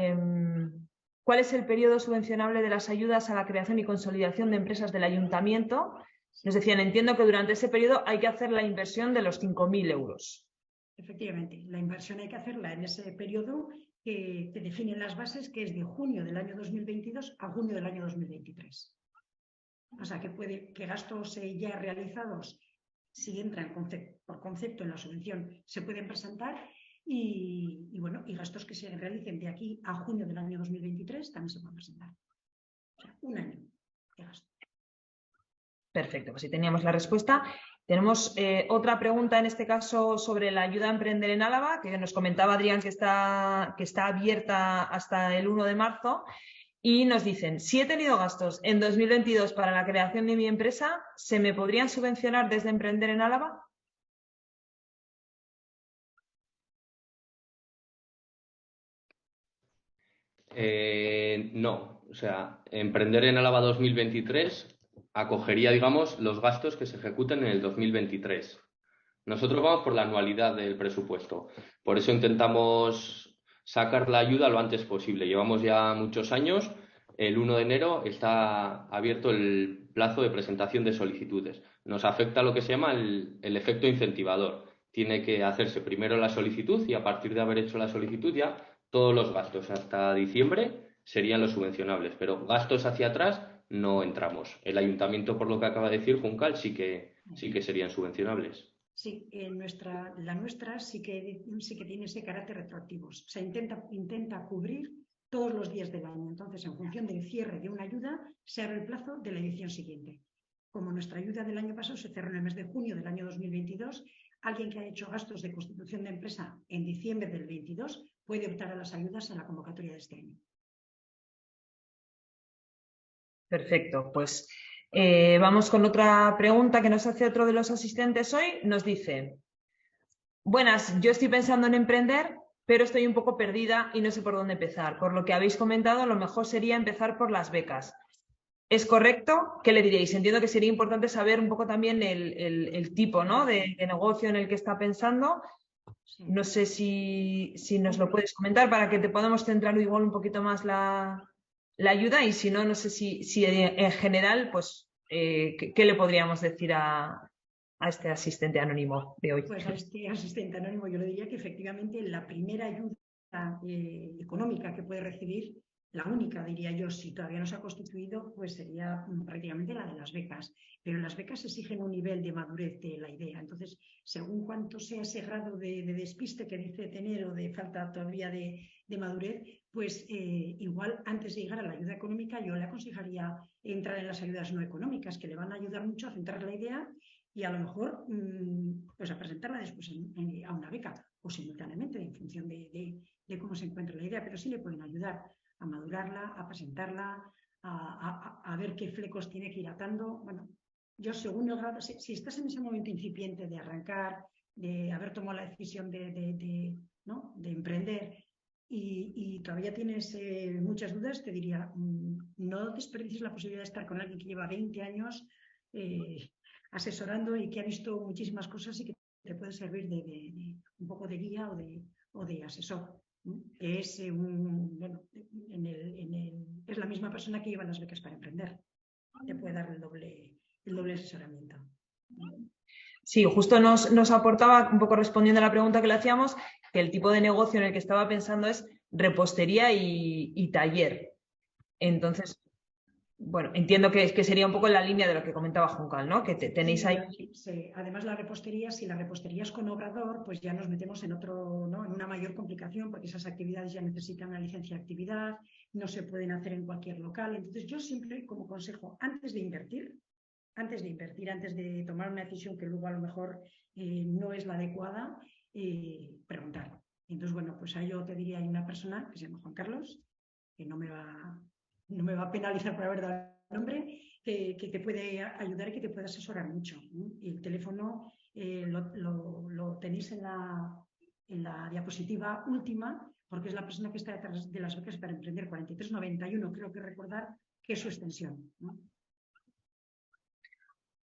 [SPEAKER 1] ¿cuál es el periodo subvencionable de las ayudas a la creación y consolidación de empresas del ayuntamiento? Nos decían, entiendo que durante ese periodo hay que hacer la inversión de los 5.000 euros.
[SPEAKER 2] Efectivamente, la inversión hay que hacerla en ese periodo que definen las bases, que es de junio del año 2022 a junio del año 2023. O sea, que gastos ya realizados, si entran por concepto en la subvención, se pueden presentar y gastos que se realicen de aquí a junio del año 2023 también se pueden presentar. O sea, un año de gasto.
[SPEAKER 1] Perfecto, pues si teníamos la respuesta. Tenemos otra pregunta, en este caso, sobre la ayuda a emprender en Álava, que nos comentaba Adrián que está abierta hasta el 1 de marzo. Y nos dicen, si he tenido gastos en 2022 para la creación de mi empresa, ¿se me podrían subvencionar desde Emprender en Álava?
[SPEAKER 3] No, o sea, Emprender en Álava 2023 acogería, digamos, los gastos que se ejecuten en el 2023. Nosotros vamos por la anualidad del presupuesto, por eso intentamos sacar la ayuda lo antes posible. Llevamos ya muchos años, el 1 de enero está abierto el plazo de presentación de solicitudes. Nos afecta lo que se llama el efecto incentivador. Tiene que hacerse primero la solicitud y a partir de haber hecho la solicitud ya todos los gastos hasta diciembre serían los subvencionables, pero gastos hacia atrás no entramos. El ayuntamiento, por lo que acaba de decir Juncal, sí que serían subvencionables.
[SPEAKER 2] Sí, la nuestra sí que tiene ese carácter retroactivo. O sea, intenta cubrir todos los días del año. Entonces, en función del cierre de una ayuda, se abre el plazo de la edición siguiente. Como nuestra ayuda del año pasado se cerró en el mes de junio del año 2022, alguien que ha hecho gastos de constitución de empresa en diciembre del 22 puede optar a las ayudas en la convocatoria de este año.
[SPEAKER 1] Perfecto, pues vamos con otra pregunta que nos hace otro de los asistentes hoy. Nos dice, buenas, yo estoy pensando en emprender, pero estoy un poco perdida y no sé por dónde empezar. Por lo que habéis comentado, lo mejor sería empezar por las becas. ¿Es correcto? ¿Qué le diréis? Entiendo que sería importante saber un poco también el tipo, ¿no?, de negocio en el que está pensando.
[SPEAKER 2] Sí.
[SPEAKER 1] No sé si nos lo puedes comentar para que te podamos centrar igual un poquito más la ayuda, y si no, no sé si en general, pues, ¿qué le podríamos decir a este asistente anónimo de hoy?
[SPEAKER 2] Pues a este asistente anónimo yo le diría que efectivamente la primera ayuda económica que puede recibir, la única, diría yo, si todavía no se ha constituido, pues sería prácticamente la de las becas. Pero las becas exigen un nivel de madurez de la idea. Entonces, según cuánto sea ese grado de despiste que dice tener o de falta todavía de madurez, pues igual antes de llegar a la ayuda económica yo le aconsejaría entrar en las ayudas no económicas, que le van a ayudar mucho a centrar la idea y a lo mejor pues a presentarla después a una beca o simultáneamente en función de cómo se encuentra la idea, pero sí le pueden ayudar a madurarla, a presentarla, a ver qué flecos tiene que ir atando. Bueno, yo según el grado, si estás en ese momento incipiente de arrancar, de haber tomado la decisión ¿no?, de emprender y todavía tienes muchas dudas, te diría, no desperdicies la posibilidad de estar con alguien que lleva 20 años asesorando y que ha visto muchísimas cosas y que te puede servir de un poco de guía o de asesor. Que es es la misma persona que lleva las becas para emprender. Te puede dar el doble asesoramiento.
[SPEAKER 1] Sí, justo nos aportaba, un poco respondiendo a la pregunta que le hacíamos, que el tipo de negocio en el que estaba pensando es repostería y taller. Entonces, bueno, entiendo que sería un poco en la línea de lo que comentaba Juncal, ¿no? Que tenéis ahí.
[SPEAKER 2] Sí. Además, la repostería, si la repostería es con obrador, pues ya nos metemos en otro, ¿no?, en una mayor complicación, porque esas actividades ya necesitan una licencia de actividad, no se pueden hacer en cualquier local. Entonces, yo siempre, como consejo, antes de invertir, antes de tomar una decisión que luego a lo mejor no es la adecuada, preguntar. Entonces, bueno, pues ahí yo te diría, hay una persona que se llama Juan Carlos, que no me va a penalizar por haber dado el nombre, que te puede ayudar y que te puede asesorar mucho. Y el teléfono lo tenéis en la diapositiva última, porque es la persona que está detrás de las becas para emprender, 4391, creo que recordar que es su extensión, ¿no?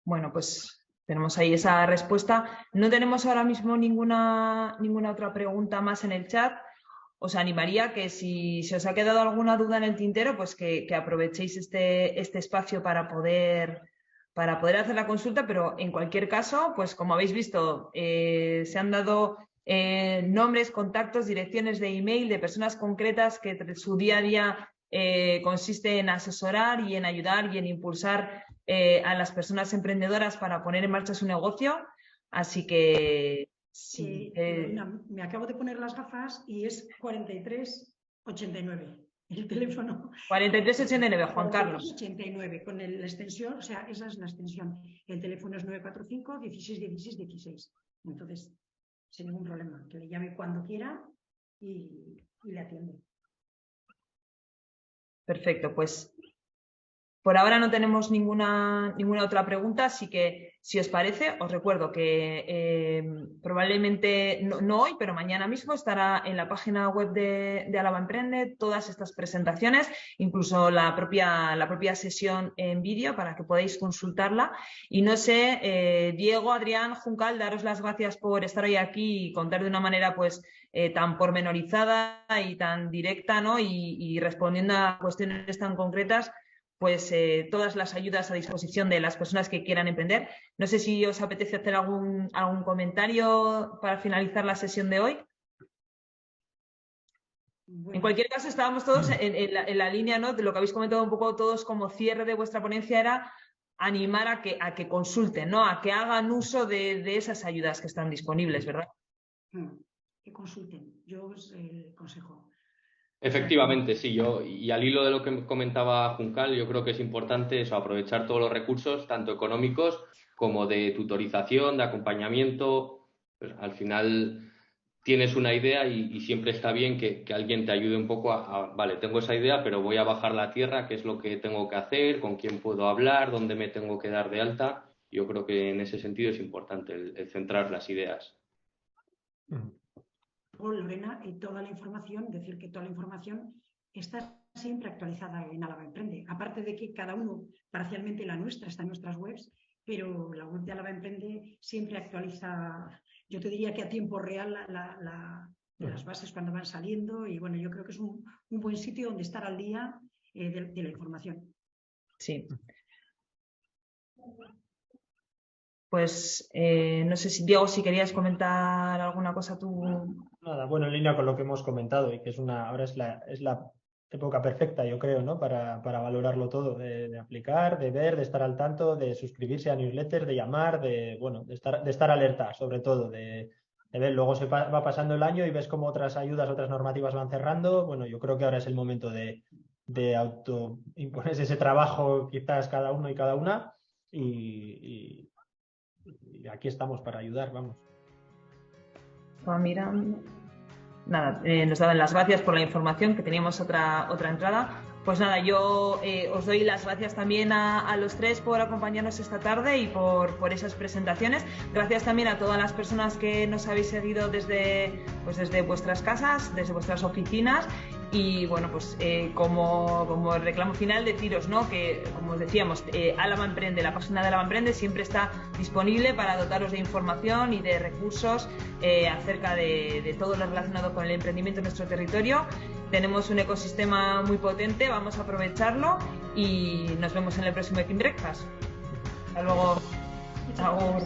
[SPEAKER 1] Bueno, pues tenemos ahí esa respuesta. No tenemos ahora mismo ninguna otra pregunta más en el chat. Os animaría que si se os ha quedado alguna duda en el tintero, pues que aprovechéis este espacio para poder hacer la consulta, pero en cualquier caso, pues como habéis visto, se han dado nombres, contactos, direcciones de email de personas concretas que su día a día consiste en asesorar y en ayudar y en impulsar a las personas emprendedoras para poner en marcha su negocio. Así que sí.
[SPEAKER 2] Me acabo de poner las gafas y es 4389. el teléfono.
[SPEAKER 1] 4389, Juan Carlos.
[SPEAKER 2] 89, con la extensión, o sea, esa es la extensión. El teléfono es 945 16 16 16. Entonces, sin ningún problema, que le llame cuando quiera y le atiende.
[SPEAKER 1] Perfecto, pues por ahora no tenemos ninguna otra pregunta, así que si os parece, os recuerdo que probablemente no hoy, pero mañana mismo estará en la página web de Álava Emprende todas estas presentaciones, incluso la propia sesión en vídeo para que podáis consultarla. Y no sé, Diego, Adrián, Juncal, daros las gracias por estar hoy aquí y contar de una manera pues tan pormenorizada y tan directa, ¿no? Y respondiendo a cuestiones tan concretas, pues todas las ayudas a disposición de las personas que quieran emprender. No sé si os apetece hacer algún comentario para finalizar la sesión de hoy. Bueno. En cualquier caso, estábamos todos en la línea, ¿no? De lo que habéis comentado un poco todos como cierre de vuestra ponencia era animar a que consulten, ¿no? A que hagan uso de esas ayudas que están disponibles, ¿verdad?
[SPEAKER 2] Que consulten, yo os aconsejo.
[SPEAKER 3] Efectivamente, sí, y al hilo de lo que comentaba Juncal, yo creo que es importante eso, aprovechar todos los recursos, tanto económicos como de tutorización, de acompañamiento. Pues, al final tienes una idea y siempre está bien que alguien te ayude un poco vale, tengo esa idea, pero voy a bajar la tierra, qué es lo que tengo que hacer, con quién puedo hablar, dónde me tengo que dar de alta. Yo creo que en ese sentido es importante el centrar las ideas.
[SPEAKER 2] Lorena, toda la información, decir que toda la información está siempre actualizada en Álava Emprende. Aparte de que cada uno, parcialmente la nuestra, está en nuestras webs, pero la web de Álava Emprende siempre actualiza, yo te diría que a tiempo real las bases cuando van saliendo y bueno, yo creo que es un buen sitio donde estar al día de la información.
[SPEAKER 1] Sí. Pues no sé si Diego, si querías comentar alguna cosa tú.
[SPEAKER 4] Nada, bueno, en línea con lo que hemos comentado y que ahora es la época perfecta, yo creo, ¿no? Para valorarlo todo, de aplicar, de ver, de estar al tanto, de suscribirse a newsletters, de llamar, de estar alerta, sobre todo, de ver. Luego va pasando el año y ves cómo otras ayudas, otras normativas van cerrando. Bueno, yo creo que ahora es el momento de autoimponerse ese trabajo, quizás cada uno y cada una, y aquí estamos para ayudar, vamos.
[SPEAKER 1] Mira, nada, nos daban las gracias por la información, que teníamos otra entrada. Pues nada, yo os doy las gracias también a los tres por acompañarnos esta tarde y por esas presentaciones. Gracias también a todas las personas que nos habéis seguido desde vuestras casas, desde vuestras oficinas. Y bueno, pues como reclamo final deciros, ¿no? Que como os decíamos, Álava Emprende, la página de Álava Emprende siempre está disponible para dotaros de información y de recursos acerca de todo lo relacionado con el emprendimiento en nuestro territorio. Tenemos un ecosistema muy potente, vamos a aprovecharlo y nos vemos en el próximo Ekin Breakfast. Hasta luego. Agur.